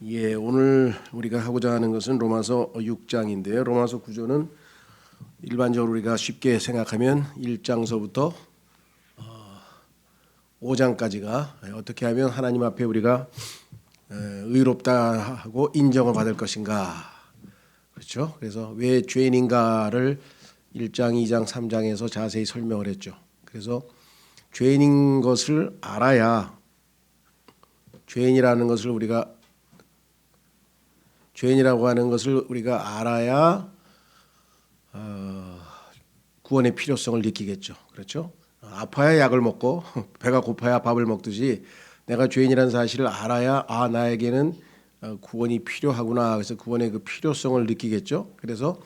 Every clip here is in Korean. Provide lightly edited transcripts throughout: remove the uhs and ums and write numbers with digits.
예, 오늘 우리가 하고자 하는 것은 로마서 6장인데요. 로마서 구조는 일반적으로 우리가 쉽게 생각하면 1장서부터 5장까지가 어떻게 하면 하나님 앞에 우리가 의롭다 하고 인정을 받을 것인가. 그렇죠? 그래서 왜 죄인인가를 1장, 2장, 3장에서 자세히 설명을 했죠. 그래서 죄인인 것을 알아야 죄인이라고 하는 것을 우리가 알아야 구원의 필요성을 느끼겠죠. 그렇죠? 아파야 약을 먹고 배가 고파야 밥을 먹듯이 내가 죄인이라는 사실을 알아야 나에게는 구원이 필요하구나. 그래서 구원의 그 필요성을 느끼겠죠. 그래서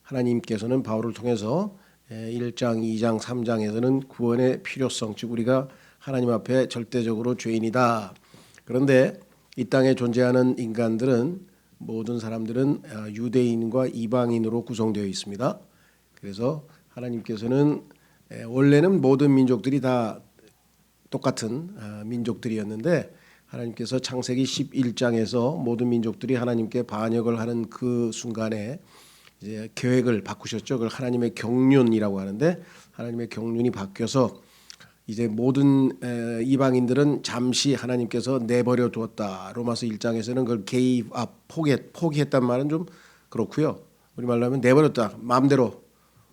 하나님께서는 바울을 통해서 1장, 2장, 3장에서는 구원의 필요성, 즉 우리가 하나님 앞에 절대적으로 죄인이다. 그런데 이 땅에 존재하는 인간들은 모든 사람들은 유대인과 이방인으로 구성되어 있습니다. 그래서 하나님께서는 원래는 모든 민족들이 다 똑같은 민족들이었는데 하나님께서 창세기 11장에서 모든 민족들이 하나님께 반역을 하는 그 순간에 이제 계획을 바꾸셨죠. 그걸 하나님의 경륜이라고 하는데 하나님의 경륜이 바뀌어서 이제 모든 이방인들은 잠시 하나님께서 내버려 두었다. 로마서 1장에서는 그걸 gave up, 포기했단 말은 좀 그렇고요. 우리말로 하면 내버렸다. 마음대로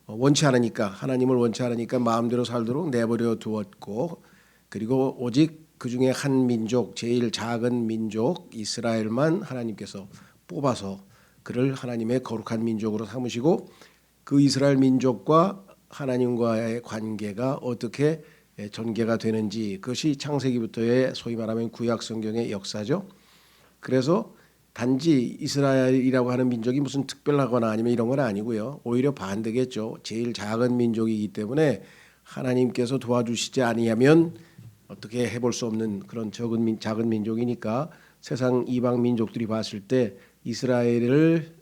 원치 않으니까 하나님을 원치 않으니까 마음대로 살도록 내버려 두었고 그리고 오직 그 중에 한 민족, 제일 작은 민족 이스라엘만 하나님께서 뽑아서 그를 하나님의 거룩한 민족으로 삼으시고 그 이스라엘 민족과 하나님과의 관계가 어떻게 전개가 되는지 그것이 창세기부터의 소위 말하면 구약 성경의 역사죠. 그래서 단지 이스라엘이라고 하는 민족이 무슨 특별하거나 아니면 이런 건 아니고요. 오히려 반대겠죠. 제일 작은 민족이기 때문에 하나님께서 도와주시지 아니하면 어떻게 해볼 수 없는 그런 작은 민족이니까 세상 이방 민족들이 봤을 때 이스라엘을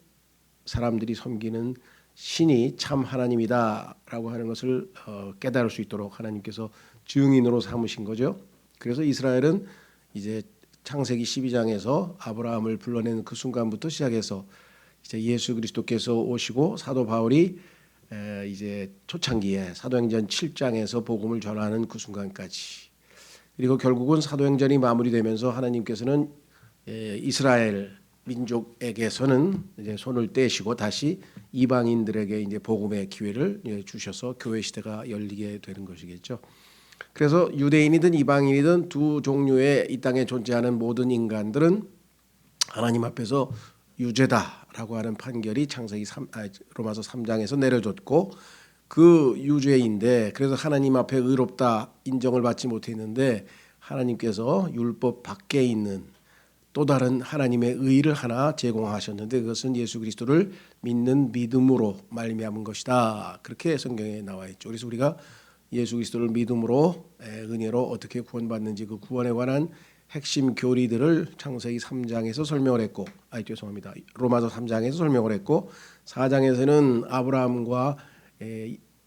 사람들이 섬기는 신이 참 하나님이다라고 하는 것을 깨달을 수 있도록 하나님께서 증인으로 삼으신 거죠. 그래서 이스라엘은 이제 창세기 12장에서 아브라함을 불러낸 그 순간부터 시작해서 이제 예수 그리스도께서 오시고 사도 바울이 이제 초창기에 사도행전 7장에서 복음을 전하는 그 순간까지 그리고 결국은 사도행전이 마무리되면서 하나님께서는 이스라엘 민족에게서는 이제 손을 떼시고 다시 이방인들에게 이제 복음의 기회를 주셔서 교회 시대가 열리게 되는 것이겠죠. 그래서 유대인이든 이방인이든 두 종류의 이 땅에 존재하는 모든 인간들은 하나님 앞에서 유죄다라고 하는 판결이 로마서 3장에서 내려졌고 그 유죄인데 그래서 하나님 앞에 의롭다 인정을 받지 못했는데 하나님께서 율법 밖에 있는 또 다른 하나님의 의를 하나 제공하셨는데 그것은 예수 그리스도를 믿는 믿음으로 말미암은 것이다. 그렇게 성경에 나와 있죠. 그래서 우리가 예수 그리스도를 믿음으로 은혜로 어떻게 구원받는지 그 구원에 관한 핵심 교리들을 창세기 3장에서 설명을 했고 죄송합니다. 로마서 3장에서 설명을 했고 4장에서는 아브라함과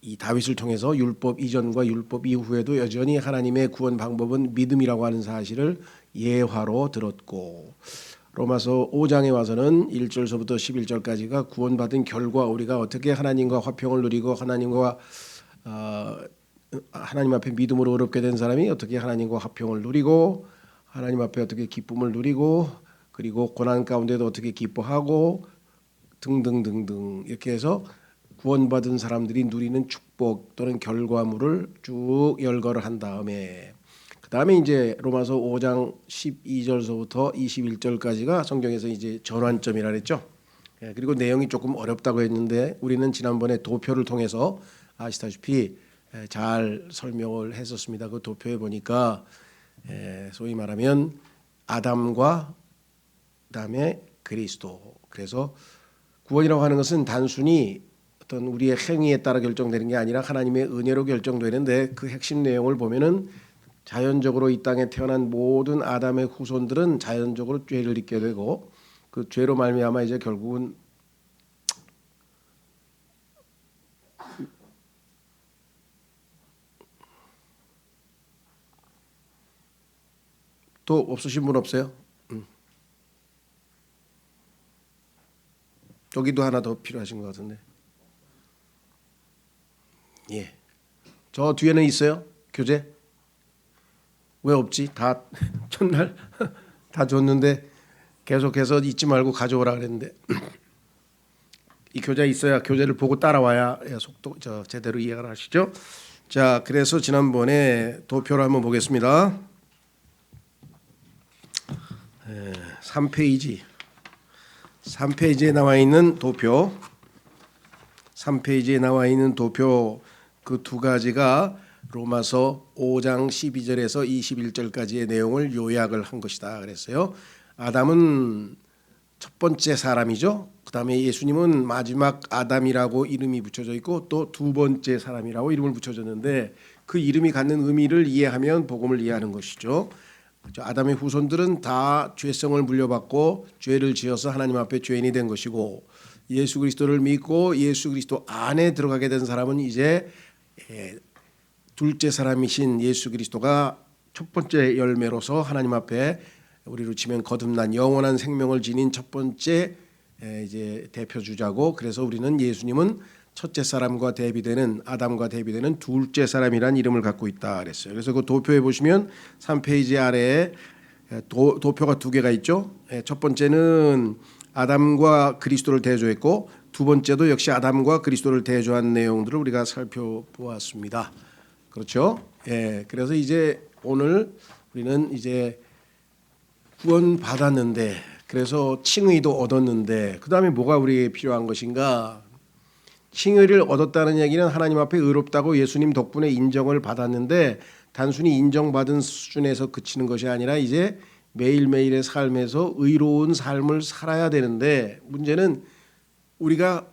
이 다윗을 통해서 율법 이전과 율법 이후에도 여전히 하나님의 구원 방법은 믿음이라고 하는 사실을 예화로 들었고 로마서 5장에 와서는 1절서부터 11절까지가 구원받은 결과 우리가 어떻게 하나님과 화평을 누리고 하나님 앞에 믿음으로 의롭게 된 사람이 어떻게 하나님과 화평을 누리고 하나님 앞에 어떻게 기쁨을 누리고 그리고 고난 가운데도 어떻게 기뻐하고 등등등등 이렇게 해서 구원받은 사람들이 누리는 축복 또는 결과물을 쭉 열거를 한 다음에 그 다음에 이제 로마서 5장 12절서부터 21절까지가 성경에서 이제 전환점이라 그랬죠. 그리고 내용이 조금 어렵다고 했는데 우리는 지난번에 도표를 통해서 아시다시피 잘 설명을 했었습니다. 그 도표에 보니까 소위 말하면 아담과 그다음에 그리스도. 그래서 구원이라고 하는 것은 단순히 어떤 우리의 행위에 따라 결정되는 게 아니라 하나님의 은혜로 결정되는데 그 핵심 내용을 보면은 자연적으로 이 땅에 태어난 모든 아담의 후손들은 자연적으로 죄를 짓게 되고 그 죄로 말미암아 이제 결국은 또 없으신 분 없어요? 여기도 하나 더 필요하신 것 같은데. 예. 저 뒤에는 있어요? 교재? 왜 없지? 다 첫날 다 줬는데 계속해서 잊지 말고 가져오라 그랬는데 이 교재 있어야 교재를 보고 따라와야 속도 제대로 이해가 하시죠? 자, 그래서 지난번에 도표를 한번 보겠습니다. 3페이지에 나와 있는 도표. 3페이지에 나와 있는 도표 그 두 가지가 로마서 5장 12절에서 21절까지의 내용을 요약을 한 것이다 그랬어요. 아담은 첫 번째 사람이죠. 그다음에 예수님은 마지막 아담이라고 이름이 붙여져 있고 또 두 번째 사람이라고 이름을 붙여졌는데 그 이름이 갖는 의미를 이해하면 복음을 이해하는 것이죠. 아담의 후손들은 다 죄성을 물려받고 죄를 지어서 하나님 앞에 죄인이 된 것이고 예수 그리스도를 믿고 예수 그리스도 안에 들어가게 된 사람은 이제 둘째 사람이신 예수 그리스도가 첫 번째 열매로서 하나님 앞에 우리로 치면 거듭난 영원한 생명을 지닌 첫 번째 이제 대표 주자고 그래서 우리는 예수님은 첫째 사람과 대비되는 아담과 대비되는 둘째 사람이란 이름을 갖고 있다 그랬어요. 그래서 그 도표에 보시면 3페이지 아래에 도표가 두 개가 있죠. 첫 번째는 아담과 그리스도를 대조했고 두 번째도 역시 아담과 그리스도를 대조한 내용들을 우리가 살펴보았습니다. 그렇죠? 예. 그래서 이제 오늘 우리는 이제 구원 받았는데 그래서 칭의도 얻었는데 그다음에 뭐가 우리에게 필요한 것인가? 칭의를 얻었다는 얘기는 하나님 앞에 의롭다고 예수님 덕분에 인정을 받았는데 단순히 인정받은 수준에서 그치는 것이 아니라 이제 매일매일의 삶에서 의로운 삶을 살아야 되는데 문제는 우리가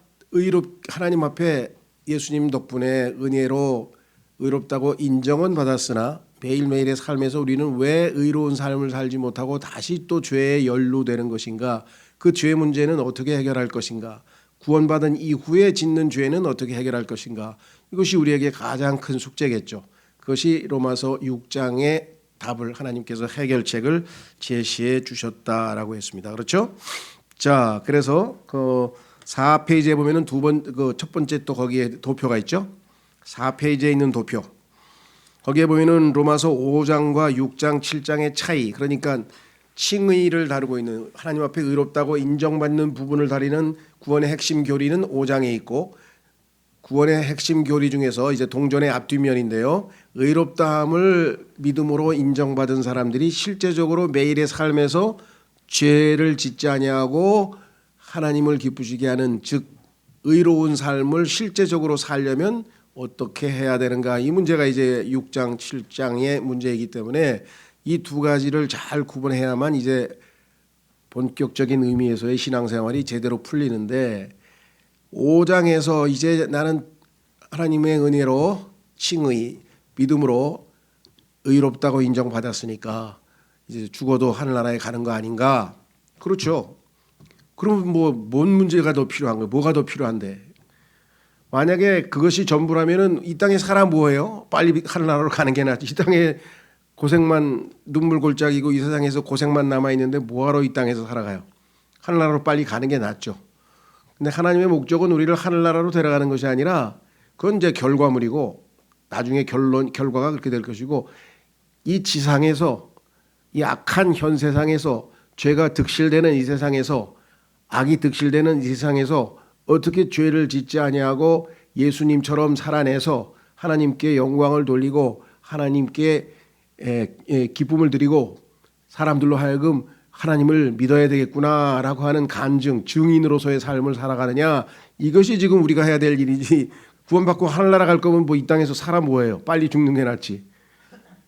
하나님 앞에 예수님 덕분에 은혜로 의롭다고 인정은 받았으나 매일매일의 삶에서 우리는 왜 의로운 삶을 살지 못하고 다시 또 죄에 연루되는 것인가? 그 죄 문제는 어떻게 해결할 것인가? 구원받은 이후에 짓는 죄는 어떻게 해결할 것인가? 이것이 우리에게 가장 큰 숙제겠죠. 그것이 로마서 6장의 답을 하나님께서 해결책을 제시해 주셨다라고 했습니다. 그렇죠? 자, 그래서 그 4페이지에 보면은 첫 번째 또 거기에 도표가 있죠. 4페이지에 있는 도표. 거기에 보면은 로마서 5장과 6장, 7장의 차이. 그러니까 칭의를 다루고 있는 하나님 앞에 의롭다고 인정받는 부분을 다루는 구원의 핵심 교리는 5장에 있고 구원의 핵심 교리 중에서 이제 동전의 앞뒷면인데요. 의롭다함을 믿음으로 인정받은 사람들이 실제적으로 매일의 삶에서 죄를 짓지 아니하고 하나님을 기쁘시게 하는 즉 의로운 삶을 실제적으로 살려면 어떻게 해야 되는가? 이 문제가 이제 6장, 7장의 문제이기 때문에 이 두 가지를 잘 구분해야만 이제 본격적인 의미에서의 신앙생활이 제대로 풀리는데 5장에서 이제 나는 하나님의 은혜로 칭의, 믿음으로 의롭다고 인정받았으니까 이제 죽어도 하늘나라에 가는 거 아닌가? 그렇죠. 그럼 뭔 문제가 더 필요한 거예요? 뭐가 더 필요한데? 만약에 그것이 전부라면은 이 땅에 살아 뭐예요? 빨리 하늘나라로 가는 게 낫지. 이 땅에 고생만 눈물 골짜기고 이 세상에서 고생만 남아 있는데 뭐하러 이 땅에서 살아가요? 하늘나라로 빨리 가는 게 낫죠. 근데 하나님의 목적은 우리를 하늘나라로 데려가는 것이 아니라 그건 이제 결과물이고 나중에 결과가 그렇게 될 것이고 이 지상에서 이 악한 현 세상에서 죄가 득실되는 이 세상에서 악이 득실되는 이 세상에서 어떻게 죄를 짓지 아니하고 예수님처럼 살아내서 하나님께 영광을 돌리고 하나님께 기쁨을 드리고 사람들로 하여금 하나님을 믿어야 되겠구나라고 하는 간증, 증인으로서의 삶을 살아가느냐 이것이 지금 우리가 해야 될 일이지 구원받고 하늘나라 갈 거면 뭐 이 땅에서 살아 뭐예요? 빨리 죽는 게 낫지.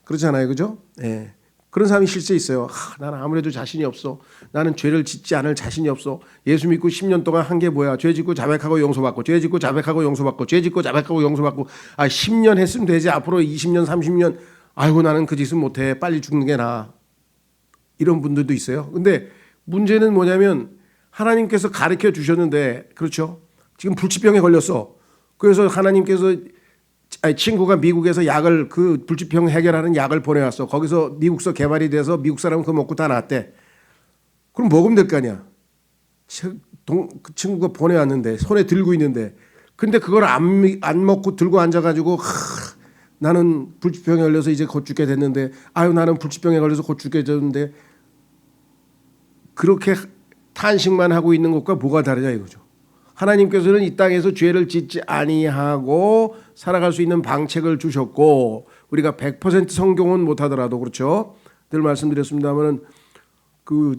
그렇잖아요. 그죠? 예. 그런 사람이 실제 있어요. 나는 아무래도 자신이 없어. 나는 죄를 짓지 않을 자신이 없어. 예수 믿고 10년 동안 한 게 뭐야? 죄 짓고 자백하고 용서받고 죄 짓고 자백하고 용서받고 죄 짓고 자백하고 용서받고 10년 했으면 되지. 앞으로 20년 30년 아이고 나는 그 짓은 못해. 빨리 죽는 게 나아. 이런 분들도 있어요. 근데 문제는 뭐냐면 하나님께서 가르쳐 주셨는데 그렇죠? 지금 불치병에 걸렸어. 그래서 하나님께서 친구가 미국에서 약을 그 불치병 해결하는 약을 보내왔어. 거기서 미국서 개발이 돼서 미국 사람은 그거 먹고 다 낫대. 그럼 먹으면 될 거 아니야. 그 친구가 보내왔는데 손에 들고 있는데 근데 그걸 안 먹고 들고 앉아가지고 나는 불치병에 걸려서 이제 곧 죽게 됐는데 아유 나는 불치병에 걸려서 곧 죽게 됐는데 그렇게 탄식만 하고 있는 것과 뭐가 다르냐 이거죠. 하나님께서는 이 땅에서 죄를 짓지 아니하고 살아갈 수 있는 방책을 주셨고 우리가 100% 성경은 못하더라도 그렇죠. 늘 말씀드렸습니다마는 그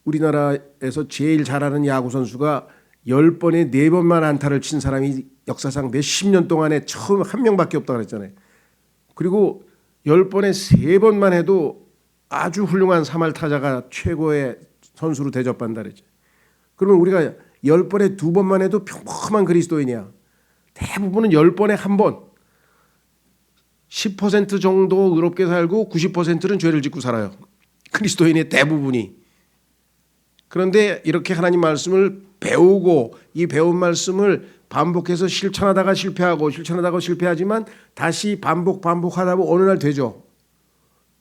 우리나라에서 제일 잘하는 야구 선수가 10번에 4번만 안타를 친 사람이 역사상 몇십 년 동안에 처음 한 명밖에 없다고 그랬잖아요. 그리고 10번에 3번만 해도 아주 훌륭한 3할 타자가 최고의 선수로 대접받는다 그랬죠. 그러면 우리가 10번에 2번만 해도 평범한 그리스도인이야. 대부분은 10번에 1번 10% 정도 의롭게 살고 90%는 죄를 짓고 살아요. 그리스도인의 대부분이. 그런데 이렇게 하나님 말씀을 배우고 이 배운 말씀을 반복해서 실천하다가 실패하고 실천하다가 실패하지만 다시 반복하다 보면 어느 날 되죠.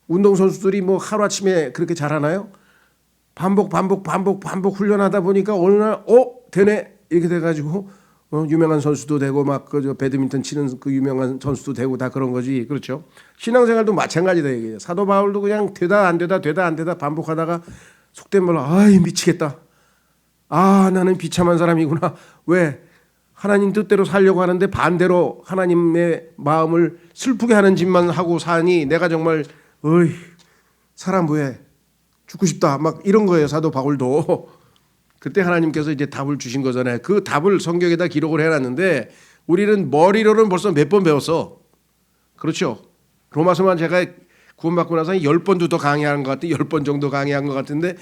운동선수들이 뭐 하루아침에 그렇게 잘하나요? 반복 훈련하다 보니까 어느 날 되네 이렇게 돼가지고 유명한 선수도 되고 막 그 배드민턴 치는 그 유명한 선수도 되고 다 그런 거지. 그렇죠. 신앙생활도 마찬가지다 이게. 사도 바울도 그냥 되다 안 되다 반복하다가 속된 말로 아이 미치겠다. 아 나는 비참한 사람이구나. 왜? 하나님 뜻대로 살려고 하는데 반대로 하나님의 마음을 슬프게 하는 짓만 하고 사니 내가 정말 사람 왜 죽고 싶다 막 이런 거예요. 사도 바울도. 그때 하나님께서 이제 답을 주신 거잖아요. 그 답을 성경에다 기록을 해놨는데 우리는 머리로는 벌써 몇 번 배웠어. 그렇죠. 로마서만 제가 구원받고 나서 10번도 더 강의한 것 같아. 10번 정도 강의한 것 같은데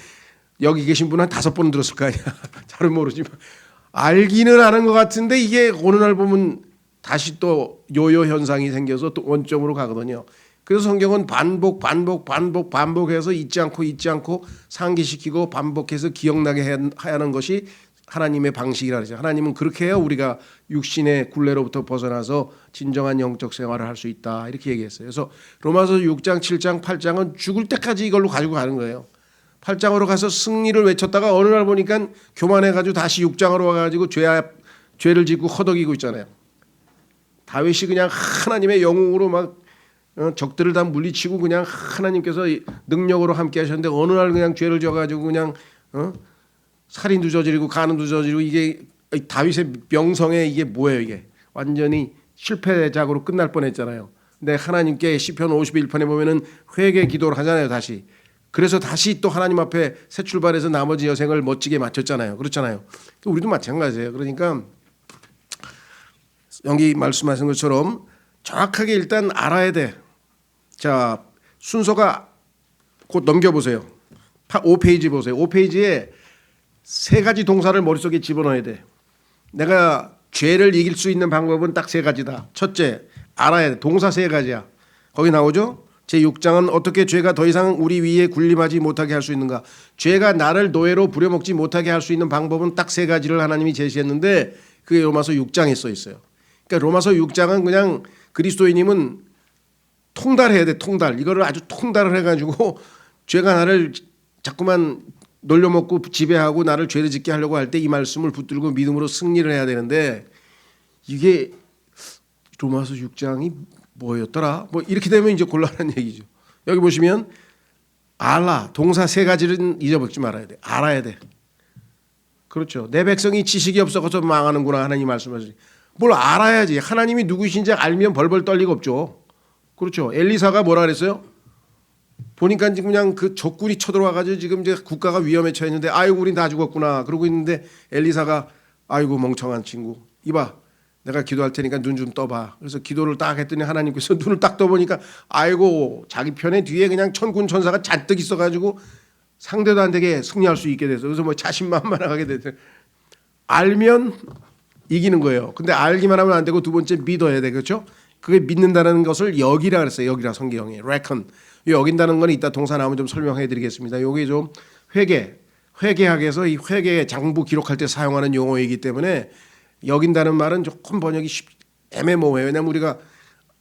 여기 계신 분은 한 5번 들었을 거 아니야. 잘은 모르지만 알기는 아는 것 같은데 이게 어느 날 보면 다시 또 요요 현상이 생겨서 또 원점으로 가거든요. 그래서 성경은 반복해서 잊지 않고 상기시키고 반복해서 기억나게 하는 것이 하나님의 방식이라 그러죠. 하나님은 그렇게 해야 우리가 육신의 굴레로부터 벗어나서 진정한 영적 생활을 할 수 있다 이렇게 얘기했어요. 그래서 로마서 6장, 7장, 8장은 죽을 때까지 이걸로 가지고 가는 거예요. 8장으로 가서 승리를 외쳤다가 어느 날 보니까 교만해가지고 다시 6장으로 와가지고 죄를 짓고 허덕이고 있잖아요. 다윗이 그냥 하나님의 영웅으로 막 적들을 다 물리치고 그냥 하나님께서 능력으로 함께 하셨는데 어느 날 그냥 죄를 져가지고 그냥 살인도 저지르고 간음도 저지르고 이게 다윗의 명성에 이게 뭐예요 이게 완전히 실패작으로 끝날 뻔했잖아요. 근데 하나님께 시편 51편에 보면은 회개 기도를 하잖아요 다시. 그래서 다시 또 하나님 앞에 새 출발해서 나머지 여생을 멋지게 마쳤잖아요. 그렇잖아요. 우리도 마찬가지예요. 그러니까 여기 말씀하신 것처럼 정확하게 일단 알아야 돼. 자, 순서가 곧 넘겨보세요. 5페이지 보세요. 5페이지에 3가지 동사를 머릿속에 집어넣어야 돼. 내가 죄를 이길 수 있는 방법은 딱 3가지다. 첫째, 알아야 돼. 동사 3가지야. 거기 나오죠? 제6장은 어떻게 죄가 더 이상 우리 위에 군림하지 못하게 할 수 있는가. 죄가 나를 노예로 부려먹지 못하게 할 수 있는 방법은 딱 3가지를 하나님이 제시했는데 그게 로마서 6장에 써 있어요. 그러니까 로마서 6장은 그냥 그리스도인임은 통달해야 돼. 통달. 이거를 아주 통달을 해가지고 죄가 나를 자꾸만 놀려먹고 지배하고 나를 죄를 짓게 하려고 할 때 이 말씀을 붙들고 믿음으로 승리를 해야 되는데 이게 로마서 6장이 뭐였더라? 뭐 이렇게 되면 이제 곤란한 얘기죠. 여기 보시면 알아. 동사 3가지는 잊어먹지 말아야 돼. 알아야 돼. 그렇죠. 내 백성이 지식이 없어서 망하는구나 하나님 말씀하시지. 뭘 알아야지. 하나님이 누구신지 알면 벌벌 떨 리가 없죠. 그렇죠. 엘리사가 뭐라 그랬어요? 보니까 지금 그냥 그 적군이 쳐들어와가지고 지금 이제 국가가 위험에 처했는데 아이고 우린 다 죽었구나 그러고 있는데 엘리사가 아이고 멍청한 친구 이봐 내가 기도할 테니까 눈 좀 떠봐. 그래서 기도를 딱 했더니 하나님께서 눈을 딱 떠보니까 아이고 자기 편에 뒤에 그냥 천군 천사가 잔뜩 있어가지고 상대도 안 되게 승리할 수 있게 돼서 그래서 뭐 자신만만하게 됐어요. 알면 이기는 거예요. 근데 알기만 하면 안 되고 두 번째 믿어야 돼. 그렇죠? 그게 믿는다는 것을 여기라 그랬어요. 여기라 성경에 reckon. 여긴다는 건 이따 동사 나오면 좀 설명해 드리겠습니다. 여기 좀 회개학에서 이 회개의 장부 기록할 때 사용하는 용어이기 때문에 여긴다는 말은 조금 번역이 애매모호해요. 왜냐하면 우리가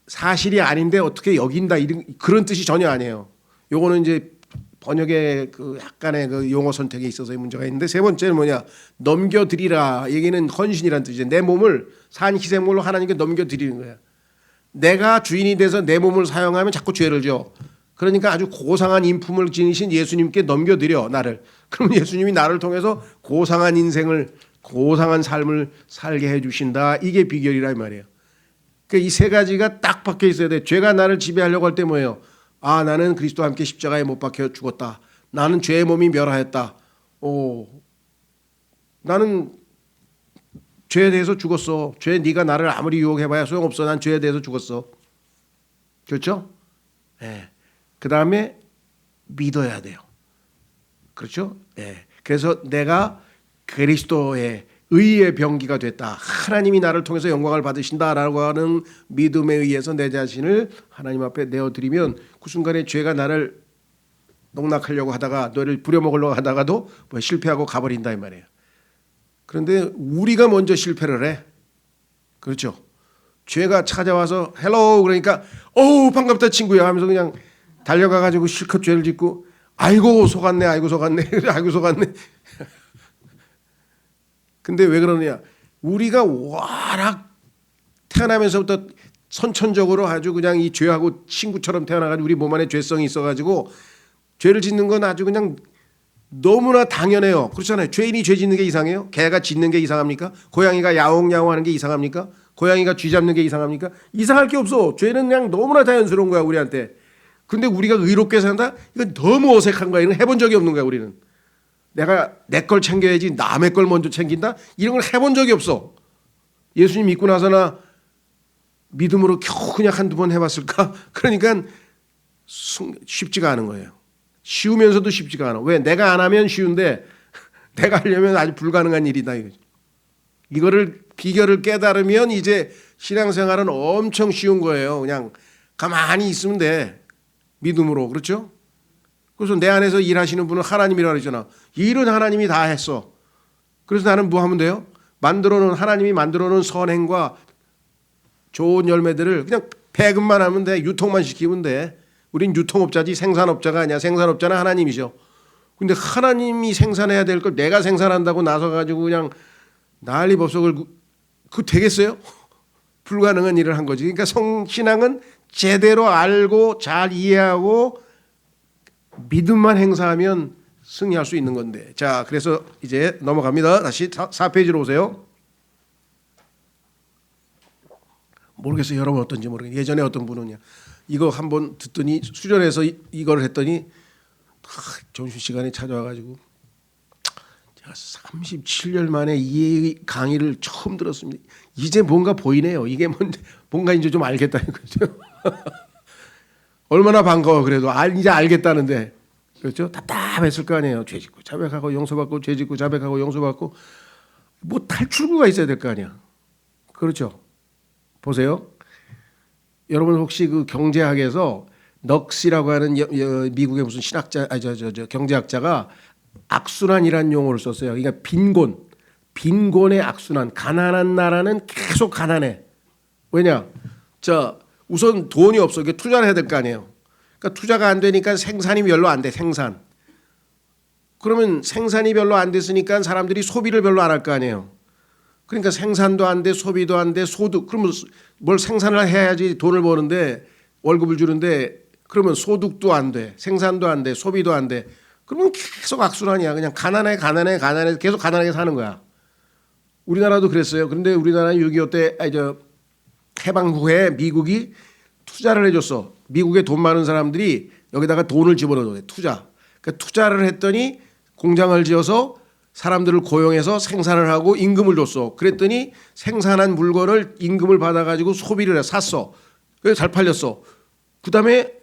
사실이 아닌데 어떻게 여긴다 이런 그런 뜻이 전혀 아니에요. 요거는 이제 번역의 그 약간의 그 용어 선택에 있어서의 문제가 있는데, 세 번째는 뭐냐? 넘겨드리라. 얘기는 헌신이란 뜻이죠. 내 몸을 산 희생물로 하나님께 넘겨드리는 거야. 내가 주인이 돼서 내 몸을 사용하면 자꾸 죄를 져. 그러니까 아주 고상한 인품을 지니신 예수님께 넘겨드려, 나를. 그럼 예수님이 나를 통해서 고상한 인생을, 고상한 삶을 살게 해주신다. 이게 비결이라 이 말이에요. 그러니까 이 세 가지가 딱 박혀 있어야 돼. 죄가 나를 지배하려고 할 때 뭐예요? 아, 나는 그리스도와 함께 십자가에 못 박혀 죽었다. 나는 죄의 몸이 멸하였다. 나는 죄에 대해서 죽었어. 죄 네가 나를 아무리 유혹해봐야 소용없어. 난 죄에 대해서 죽었어. 그렇죠? 네. 그 다음에 믿어야 돼요. 그렇죠? 네. 그래서 내가 그리스도의 의의 병기가 됐다. 하나님이 나를 통해서 영광을 받으신다라고 하는 믿음에 의해서 내 자신을 하나님 앞에 내어드리면 그 순간에 죄가 나를 농락하려고 하다가, 너를 부려먹으려고 하다가도 뭐 실패하고 가버린다 이 말이에요. 그런데 우리가 먼저 실패를 해. 그렇죠? 죄가 찾아와서 헬로우 그러니까 어우 반갑다 친구야 하면서 그냥 달려가가지고 실컷 죄를 짓고 아이고 속았네 아이고 속았네 아이고 속았네. 근데 왜 그러느냐? 우리가 워낙 태어나면서부터 선천적으로 아주 그냥 이 죄하고 친구처럼 태어나가지고 우리 몸 안에 죄성이 있어가지고 죄를 짓는 건 아주 그냥 너무나 당연해요. 그렇잖아요. 죄인이 죄 짓는 게 이상해요? 개가 짖는 게 이상합니까? 고양이가 야옹야옹하는 게 이상합니까? 고양이가 쥐 잡는 게 이상합니까? 이상할 게 없어. 죄는 그냥 너무나 자연스러운 거야 우리한테. 근데 우리가 의롭게 산다? 이건 너무 어색한 거야. 이건 해본 적이 없는 거야 우리는. 내가 내 걸 챙겨야지 남의 걸 먼저 챙긴다? 이런 걸 해본 적이 없어. 예수님 믿고 나서나 믿음으로 겨우 그냥 한두 번 해봤을까? 그러니까 쉽지가 않은 거예요. 쉬우면서도 쉽지가 않아. 왜? 내가 안 하면 쉬운데 내가 하려면 아주 불가능한 일이다. 이거를 비결을 깨달으면 이제 신앙생활은 엄청 쉬운 거예요. 그냥 가만히 있으면 돼. 믿음으로. 그렇죠? 그래서 내 안에서 일하시는 분은 하나님이라고 그러잖아. 일은 하나님이 다 했어. 그래서 나는 뭐 하면 돼요? 하나님이 만들어놓은 선행과 좋은 열매들을 그냥 배급만 하면 돼. 유통만 시키면 돼. 우린 유통업자지 생산업자가 아니야. 생산업자는 하나님이죠. 근데 하나님이 생산해야 될 걸 내가 생산한다고 나서가지고 그냥 난리 법석을 그거 되겠어요? 불가능한 일을 한 거지. 그러니까 신앙은 제대로 알고 잘 이해하고 믿음만 행사하면 승리할 수 있는 건데. 자, 그래서 이제 넘어갑니다. 다시 4페이지로 오세요. 모르겠어요. 여러분 어떤지 모르겠어요. 예전에 어떤 분은요. 이거 한번 듣더니 수련해서 이걸 했더니 정신 시간에 찾아와가지고 제가 37년 만에 이 강의를 처음 들었습니다. 이제 뭔가 보이네요. 이게 뭔가 이제 좀 알겠다는 거죠. 얼마나 반가워. 그래도 이제 알겠다는데. 그렇죠? 답답했을 거 아니에요. 죄 짓고 자백하고 용서받고 죄 짓고 자백하고 용서받고 뭐 탈출구가 있어야 될 거 아니야. 그렇죠? 보세요. 여러분 혹시 그 경제학에서 넉시라고 하는 미국의 무슨 신학자 경제학자가 악순환이라는 용어를 썼어요. 그러니까 빈곤의 악순환. 가난한 나라는 계속 가난해. 왜냐? 우선 돈이 없어. 이게 투자를 해야 될 거 아니에요. 그러니까 투자가 안 되니까 생산이 별로 안 돼. 그러면 생산이 별로 안 됐으니까 사람들이 소비를 별로 안 할 거 아니에요. 그러니까 생산도 안 돼, 소비도 안 돼, 소득. 그러면 뭘 생산을 해야지 돈을 버는데 월급을 주는데 그러면 소득도 안 돼, 생산도 안 돼, 소비도 안 돼. 그러면 계속 악순환이야. 그냥 가난해 계속 가난하게 사는 거야. 우리나라도 그랬어요. 그런데 우리나라 6.25 때 해방 후에 미국이 투자를 해줬어. 미국에 돈 많은 사람들이 여기다가 돈을 집어넣어. 그러니까 투자를 했더니 공장을 지어서 사람들을 고용해서 생산을 하고 임금을 줬어. 그랬더니 생산한 물건을 임금을 받아가지고 소비를 해 샀어. 그래서 잘 팔렸어. 그 다음에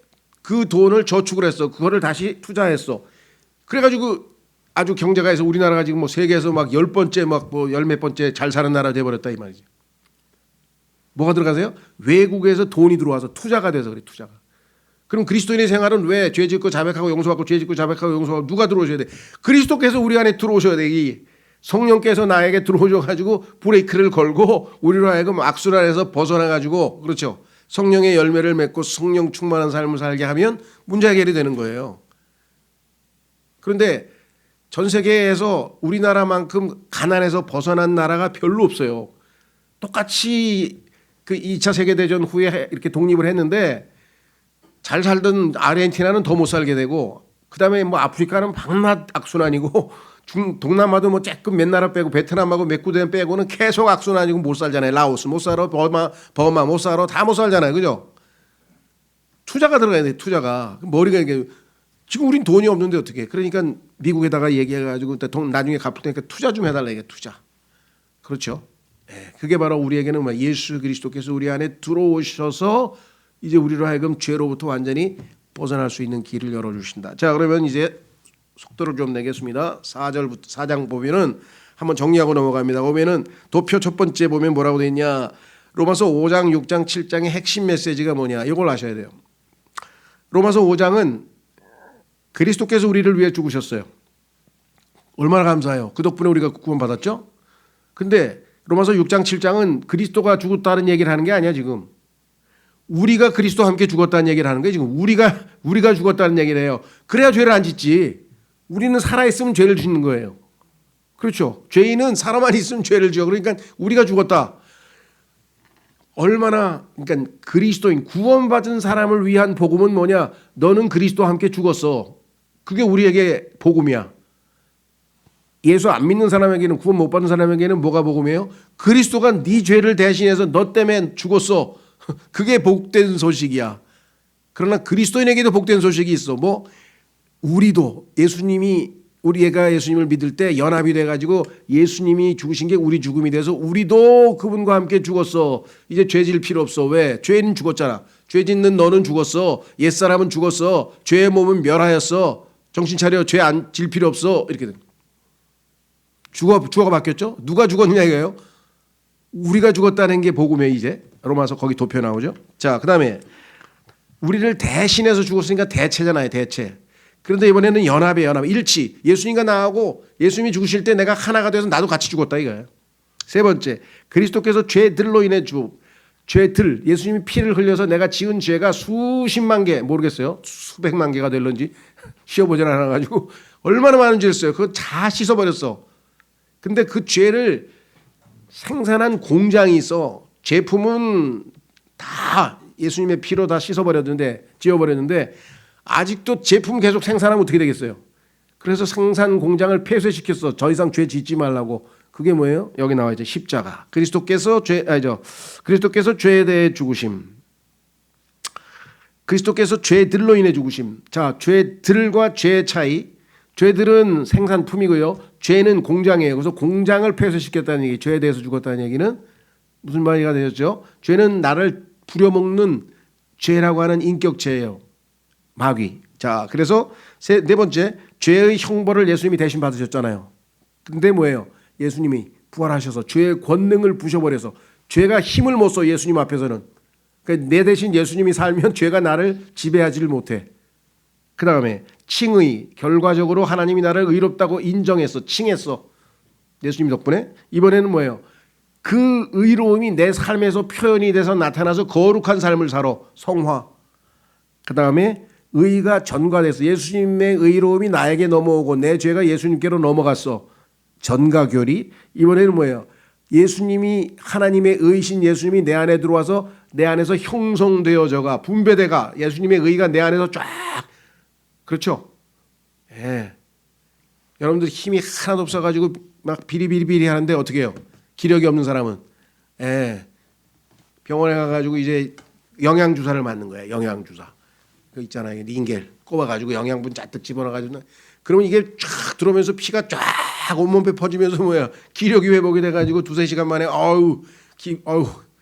그 돈을 저축을 했어. 그거를 다시 투자했어. 그래가지고 아주 경제가 해서 우리나라가 지금 뭐 세계에서 막 10번째 막 뭐 열 몇 번째 잘 사는 나라 돼버렸다 이 말이지. 뭐가 들어가세요? 외국에서 돈이 들어와서 투자가 돼서 그래. 투자가. 그럼 그리스도인의 생활은 왜 죄 짓고 자백하고 용서받고 죄 짓고 자백하고 용서받고 누가 들어오셔야 돼? 그리스도께서 우리 안에 들어오셔야 돼. 이 성령께서 나에게 들어오셔가지고 브레이크를 걸고 우리로 하여금 악순환에서 벗어나가지고 그렇죠. 성령의 열매를 맺고 성령 충만한 삶을 살게 하면 문제 해결이 되는 거예요. 그런데 전 세계에서 우리나라만큼 가난에서 벗어난 나라가 별로 없어요. 똑같이 그 2차 세계대전 후에 이렇게 독립을 했는데 잘 살던 아르헨티나는 더 못 살게 되고, 그다음에 뭐 아프리카는 밤낮 악순환이고, 동남아도 뭐 조금 몇 나라 빼고 베트남하고 몇 군데 빼고는 계속 악순환이고 못 살잖아요. 라오스 못 살아, 버마 못 살아, 다 못 살잖아요. 그죠? 투자가 들어가야 돼. 투자가 머리가 이게 지금 우린 돈이 없는데 어떻게? 그러니까 미국에다가 얘기해가지고 나중에 갚을 테니까 투자 좀 해달라 이게 투자. 그렇죠? 네, 그게 바로 우리에게는 뭐 예수 그리스도께서 우리 안에 들어오셔서 이제 우리로 하여금 죄로부터 완전히 벗어날 수 있는 길을 열어주신다. 자, 그러면 이제 속도를 좀 내겠습니다. 4장 보면은 한번 정리하고 넘어갑니다. 보면은 도표 첫 번째 보면 뭐라고 돼 있냐? 로마서 5장, 6장, 7장의 핵심 메시지가 뭐냐? 이걸 아셔야 돼요. 로마서 5장은 그리스도께서 우리를 위해 죽으셨어요. 얼마나 감사해요. 그 덕분에 우리가 구원받았죠. 근데 로마서 6장 7장은 그리스도가 죽었다는 얘기를 하는 게 아니야. 지금 우리가 그리스도와 함께 죽었다는 얘기를 하는 거예요. 지금 우리가 죽었다는 얘기를 해요. 그래야 죄를 안 짓지. 우리는 살아있으면 죄를 짓는 거예요. 그렇죠. 죄인은 살아만 있으면 죄를 지어. 그러니까 우리가 죽었다. 얼마나, 그러니까 그리스도인 구원받은 사람을 위한 복음은 뭐냐? 너는 그리스도와 함께 죽었어. 그게 우리에게 복음이야. 예수 안 믿는 사람에게는, 구원 못 받은 사람에게는 뭐가 복음이에요? 그리스도가 네 죄를 대신해서 너 때문에 죽었어. 그게 복된 소식이야. 그러나 그리스도인에게도 복된 소식이 있어. 뭐 우리도 우리가 예수님을 믿을 때 연합이 돼가지고 예수님이 죽으신 게 우리 죽음이 돼서 우리도 그분과 함께 죽었어. 이제 죄 질 필요 없어. 왜? 죄는 죽었잖아. 죄 짓는 너는 죽었어. 옛사람은 죽었어. 죄의 몸은 멸하였어. 정신 차려. 죄 안 질 필요 없어. 이렇게 돼. 주어가 바뀌었죠. 누가 죽었느냐 이거예요. 우리가 죽었다는 게 복음이에요. 이제 로마서 거기 도표 나오죠. 자, 그다음에 우리를 대신해서 죽었으니까 대체잖아요. 대체. 그런데 이번에는 연합이에요. 연합. 일치. 예수님과 나하고 예수님이 죽으실 때 내가 하나가 돼서 나도 같이 죽었다 이거예요. 세 번째, 그리스도께서 죄들로 인해 죄들, 예수님이 피를 흘려서 내가 지은 죄가 수십만 개, 모르겠어요. 수백만 개가 될런지 씌어보질 않아가지고 얼마나 많은 죄를 써요. 그거 다 씻어버렸어. 근데 그 죄를 생산한 공장이 있어. 제품은 다 예수님의 피로 다 씻어버렸는데, 지워버렸는데 아직도 제품 계속 생산하면 어떻게 되겠어요? 그래서 생산 공장을 폐쇄시켰어. 더 이상 죄 짓지 말라고. 그게 뭐예요? 여기 나와 있죠. 십자가. 그리스도께서 죄에 대해 죽으심. 그리스도께서 죄들로 인해 죽으심. 자, 죄들과 죄의 차이. 죄들은 생산품이고요. 죄는 공장이에요. 그래서 공장을 폐쇄시켰다는 얘기. 죄에 대해서 죽었다는 얘기는 무슨 말이가 되었죠? 죄는 나를 부려먹는 죄라고 하는 인격체예요. 마귀. 자, 그래서 네 번째, 죄의 형벌을 예수님이 대신 받으셨잖아요. 근데 뭐예요? 예수님이 부활하셔서 죄의 권능을 부셔버려서 죄가 힘을 못 써. 예수님 앞에서는. 그러니까 내 대신 예수님이 살면 죄가 나를 지배하지를 못해. 그 다음에 칭의, 결과적으로 하나님이 나를 의롭다고 인정했어. 칭했어. 예수님 덕분에. 이번에는 뭐예요? 그 의로움이 내 삶에서 표현이 돼서 나타나서 거룩한 삶을 살아. 성화. 그 다음에 의가 전가됐어. 예수님의 의로움이 나에게 넘어오고 내 죄가 예수님께로 넘어갔어. 전가교리. 이번에는 뭐예요? 예수님이, 하나님의 의신 예수님이 내 안에 들어와서 내 안에서 형성되어져가, 분배돼가. 예수님의 의가 내 안에서 쫙. 그렇죠? 예. 여러분들 힘이 하나도 없어가지고 막 비리비리비리 하는데 어떻게 해요? 기력이 없는 사람은. 예. 병원에 가가지고 이제 영양주사를 맞는 거예요. 영양주사. 그 있잖아요. 링겔 꼽아가지고 영양분 잔뜩 집어넣어가지고. 그러면 이게 쫙 들어오면서 피가 쫙 온몸에 퍼지면서 뭐야. 기력이 회복이 돼가지고 2-3시간 만에 어우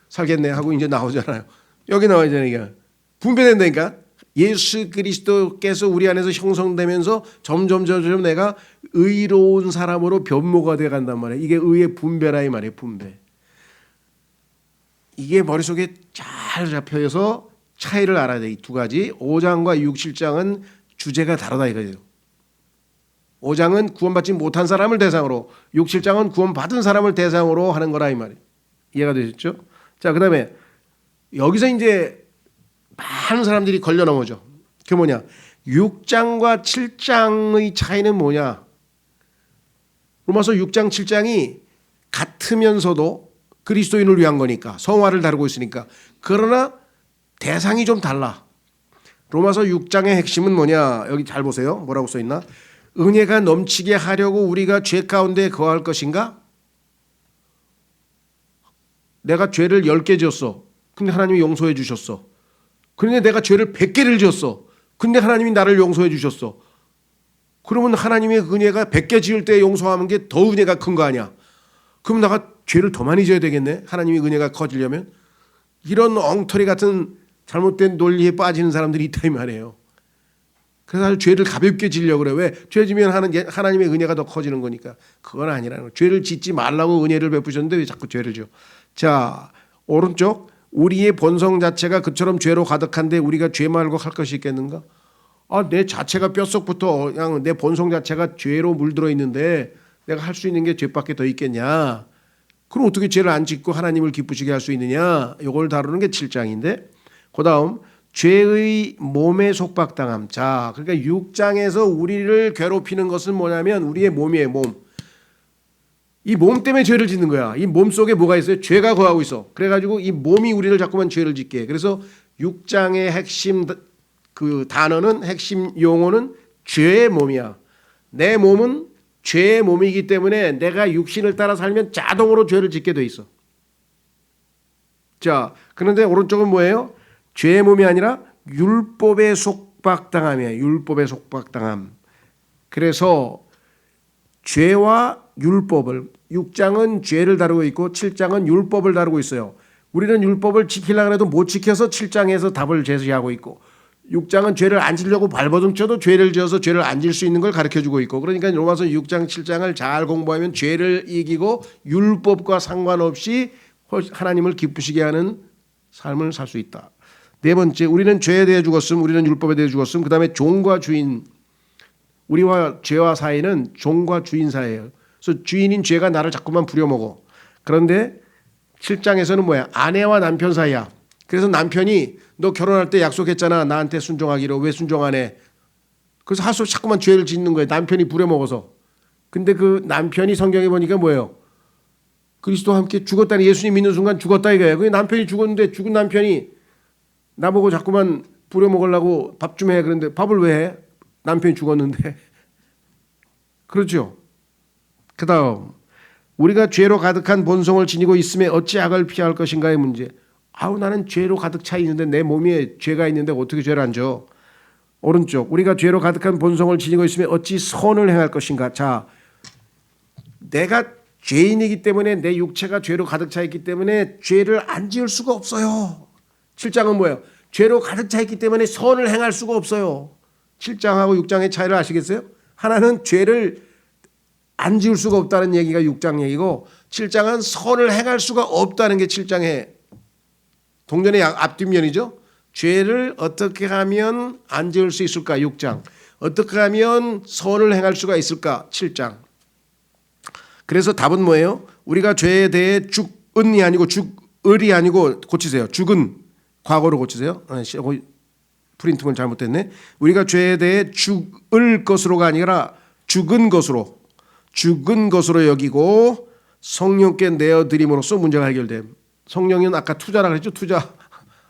살겠네 하고 이제 나오잖아요. 여기 나와 있잖아요. 이게. 분배된다니까. 예수 그리스도께서 우리 안에서 형성되면서 점점 내가 의로운 사람으로 변모가 돼 간단 말이에요. 이게 의의 분배라 이 말이에요. 분배. 이게 머릿속에 잘 잡혀서 차이를 알아야 돼. 이 두 가지. 5장과 6, 7장은 주제가 다르다 이거예요. 5장은 구원받지 못한 사람을 대상으로, 6, 7장은 구원받은 사람을 대상으로 하는 거라 이 말이에요. 이해가 되셨죠? 자, 그다음에 여기서 이제 많은 사람들이 걸려 넘어져. 그게 뭐냐? 6장과 7장의 차이는 뭐냐? 로마서 6장 7장이 같으면서도 그리스도인을 위한 거니까 성화를 다루고 있으니까. 그러나 대상이 좀 달라. 로마서 6장의 핵심은 뭐냐? 여기 잘 보세요. 뭐라고 써 있나? 은혜가 넘치게 하려고 우리가 죄 가운데 거할 것인가? 내가 죄를 10개 지었어. 근데 하나님이 용서해 주셨어. 그런데 내가 죄를 100개를 지었어. 근데 하나님이 나를 용서해 주셨어. 그러면 하나님의 은혜가 100개 지을 때 용서하는 게 더 은혜가 큰 거 아니야? 그럼 내가 죄를 더 많이 지어야 되겠네? 하나님의 은혜가 커지려면? 이런 엉터리 같은 잘못된 논리에 빠지는 사람들이 있다 이 말이에요. 그래서 아주 죄를 가볍게 지려고 그래. 왜? 죄 지면 하나님의 은혜가 더 커지는 거니까. 그건 아니라는 거예요. 죄를 짓지 말라고 은혜를 베푸셨는데 왜 자꾸 죄를 지어? 자, 오른쪽. 우리의 본성 자체가 그처럼 죄로 가득한데 우리가 죄 말고 할 것이 있겠는가? 내 자체가 뼛속부터 그냥 내 본성 자체가 죄로 물들어 있는데 내가 할 수 있는 게 죄밖에 더 있겠냐? 그럼 어떻게 죄를 안 짓고 하나님을 기쁘시게 할 수 있느냐? 이걸 다루는 게 7장인데 그다음 죄의 몸에 속박당함. 자, 그러니까 6장에서 우리를 괴롭히는 것은 뭐냐면 우리의 몸이에요. 몸. 이 몸 때문에 죄를 짓는 거야. 이 몸 속에 뭐가 있어요? 죄가 거하고 있어. 그래가지고 이 몸이 우리를 자꾸만 죄를 짓게 해. 그래서 6장의 핵심 그 단어는 핵심 용어는 죄의 몸이야. 내 몸은 죄의 몸이기 때문에 내가 육신을 따라 살면 자동으로 죄를 짓게 돼 있어. 자, 그런데 오른쪽은 뭐예요? 죄의 몸이 아니라 율법의 속박당함이에요. 율법의 속박당함. 그래서 죄와 율법을 6장은 죄를 다루고 있고 7장은 율법을 다루고 있어요. 우리는 율법을 지키려고 해도 못 지켜서 7장에서 답을 제시하고 있고 6장은 죄를 안 지려고 발버둥 쳐도 죄를 지어서 죄를 안 질 수 있는 걸 가르쳐주고 있고 그러니까 로마서 6장 7장을 잘 공부하면 죄를 이기고 율법과 상관없이 하나님을 기쁘시게 하는 삶을 살 수 있다. 네 번째, 우리는 죄에 대해 죽었음, 우리는 율법에 대해 죽었음. 그 다음에 종과 주인, 우리와 죄와 사이는 종과 주인 사이예요. 그래서 주인인 죄가 나를 자꾸만 부려먹어. 그런데 7장에서는 뭐야? 아내와 남편 사이야. 그래서 남편이 너 결혼할 때 약속했잖아. 나한테 순종하기로. 왜 순종 안 해? 그래서 할수록 자꾸만 죄를 짓는 거예요. 남편이 부려먹어서. 근데 그 남편이 성경에 보니까 뭐예요? 그리스도와 함께 죽었다니 예수님 믿는 순간 죽었다 이거예요. 그 남편이 죽었는데 죽은 남편이 나보고 자꾸만 부려먹으려고 밥 좀 해. 그런데 밥을 왜 해? 남편이 죽었는데. 그렇죠. 그 다음 우리가 죄로 가득한 본성을 지니고 있음에 어찌 악을 피할 것인가의 문제. 나는 죄로 가득 차 있는데 내 몸에 죄가 있는데 어떻게 죄를 안 져? 오른쪽 우리가 죄로 가득한 본성을 지니고 있으면 어찌 선을 행할 것인가. 자, 내가 죄인이기 때문에 내 육체가 죄로 가득 차 있기 때문에 죄를 안 지을 수가 없어요. 7장은 뭐예요? 죄로 가득 차 있기 때문에 선을 행할 수가 없어요. 7장하고 6장의 차이를 아시겠어요? 하나는 죄를 안 지을 수가 없다는 얘기가 6장 얘기고 7장은 선을 행할 수가 없다는 게 7장의 동전의 앞뒷면이죠. 죄를 어떻게 하면 안 지을 수 있을까? 6장. 어떻게 하면 선을 행할 수가 있을까? 7장. 그래서 답은 뭐예요? 우리가 죄에 대해 죽은이 아니고 죽을이 아니고 고치세요. 죽은 과거로 고치세요. 프린트물 잘못됐네. 우리가 죄에 대해 죽을 것으로가 아니라 죽은 것으로 여기고 성령께 내어드림으로써 문제가 해결됨. 성령은 아까 투자라 그랬죠. 투자.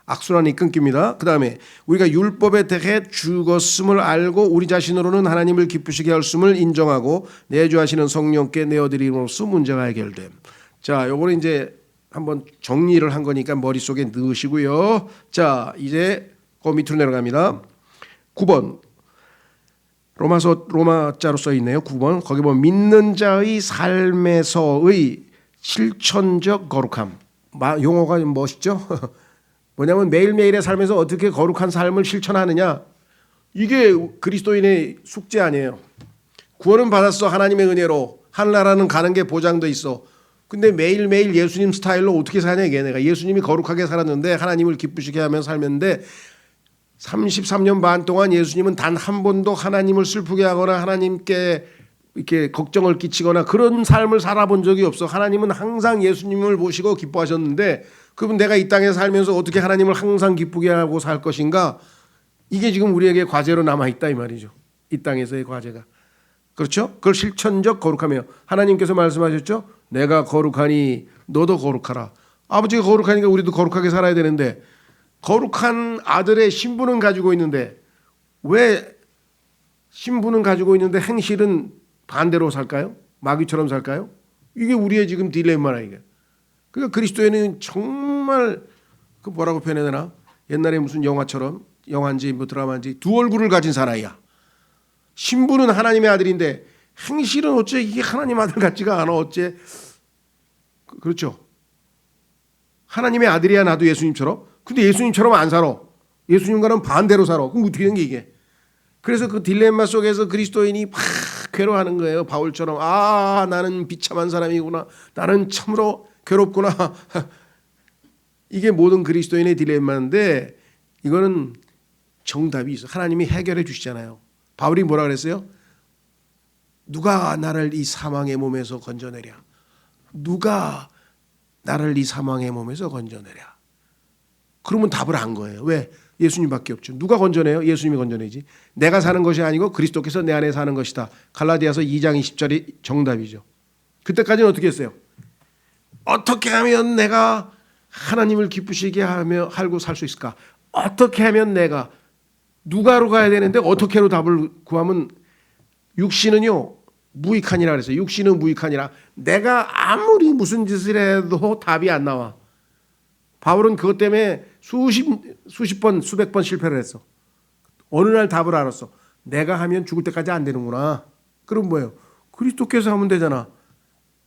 악순환이 끊깁니다. 그 다음에 우리가 율법에 대해 죽었음을 알고 우리 자신으로는 하나님을 기쁘시게 할 수를 인정하고 내주하시는 성령께 내어드림으로써 문제가 해결됨. 자, 요거는 이제 한번 정리를 한 거니까 머릿속에 넣으시고요. 자, 이제 그 밑으로 내려갑니다. 9번 로마자로 써 있네요. 9번 거기 보면 믿는 자의 삶에서의 실천적 거룩함. 용어가 멋있죠? 뭐냐면 매일매일의 삶에서 어떻게 거룩한 삶을 실천하느냐. 이게 그리스도인의 숙제 아니에요. 구원은 받았어. 하나님의 은혜로. 하늘나라는 가는 게 보장돼 있어. 근데 매일매일 예수님 스타일로 어떻게 사냐 이게. 내가 예수님이 거룩하게 살았는데 하나님을 기쁘시게 하며 살면데 33년 반 동안 예수님은 단 한 번도 하나님을 슬프게 하거나 하나님께 이렇게 걱정을 끼치거나 그런 삶을 살아본 적이 없어. 하나님은 항상 예수님을 모시고 기뻐하셨는데 그러면 내가 이 땅에 살면서 어떻게 하나님을 항상 기쁘게 하고 살 것인가? 이게 지금 우리에게 과제로 남아있다 이 말이죠. 이 땅에서의 과제가. 그렇죠? 그걸 실천적 거룩하며 하나님께서 말씀하셨죠. 내가 거룩하니 너도 거룩하라. 아버지가 거룩하니까 우리도 거룩하게 살아야 되는데 거룩한 아들의 신분은 가지고 있는데 왜 신분은 가지고 있는데 행실은 반대로 살까요? 마귀처럼 살까요? 이게 우리의 지금 딜레마라 이게. 그러니까 그리스도인은 정말 그 뭐라고 표현해야 되나? 옛날에 무슨 영화처럼 영화인지 뭐 드라마인지 두 얼굴을 가진 사나이야. 신분은 하나님의 아들인데 행실은 어째 이게 하나님 아들 같지가 않아. 어째 그렇죠? 하나님의 아들이야 나도 예수님처럼. 근데 예수님처럼 안 살아. 예수님과는 반대로 살아. 그럼 어떻게 된 게 이게? 그래서 그 딜레마 속에서 그리스도인이 막 괴로워하는 거예요. 바울처럼 나는 비참한 사람이구나. 나는 참으로 괴롭구나. 이게 모든 그리스도인의 딜레마인데 이거는 정답이 있어. 하나님이 해결해 주시잖아요. 바울이 뭐라 그랬어요? 누가 나를 이 사망의 몸에서 건져내랴. 누가 나를 이 사망의 몸에서 건져내랴. 그러면 답을 안 거예요. 왜? 예수님밖에 없죠. 누가 건져내요? 예수님이 건져내지. 내가 사는 것이 아니고 그리스도께서 내 안에 사는 것이다. 갈라디아서 2장 20절이 정답이죠. 그때까지는 어떻게 했어요? 어떻게 하면 내가 하나님을 기쁘시게 하고 살 수 있을까? 어떻게 하면 내가 누가로 가야 되는데 어떻게로 답을 구하면 육신은요 무익하니라 그랬어요. 육신은 무익하니라. 내가 아무리 무슨 짓을 해도 답이 안 나와. 바울은 그것 때문에 수십 번 수백 번 실패를 했어. 어느 날 답을 알았어. 내가 하면 죽을 때까지 안 되는구나. 그럼 뭐예요? 그리스도께서 하면 되잖아.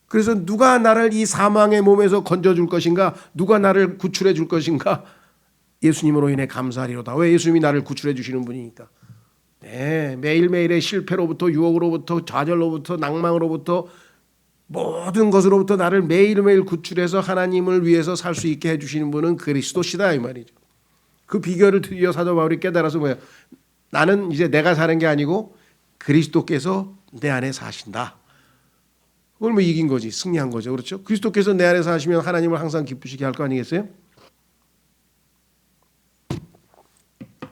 그래서 누가 나를 이 사망의 몸에서 건져줄 것인가? 누가 나를 구출해 줄 것인가? 예수님으로 인해 감사하리로다. 왜? 예수님이 나를 구출해 주시는 분이니까. 네, 매일매일의 실패로부터 유혹으로부터 좌절로부터 낭망으로부터 모든 것으로부터 나를 매일매일 구출해서 하나님을 위해서 살 수 있게 해주시는 분은 그리스도시다 이 말이죠. 그 비결을 드디어 사도 바울이 깨달아서 뭐예요? 나는 이제 내가 사는 게 아니고 그리스도께서 내 안에 사신다. 그걸 뭐 이긴 거지, 승리한 거죠. 그렇죠? 그리스도께서 내 안에 사시면 하나님을 항상 기쁘시게 할 거 아니겠어요?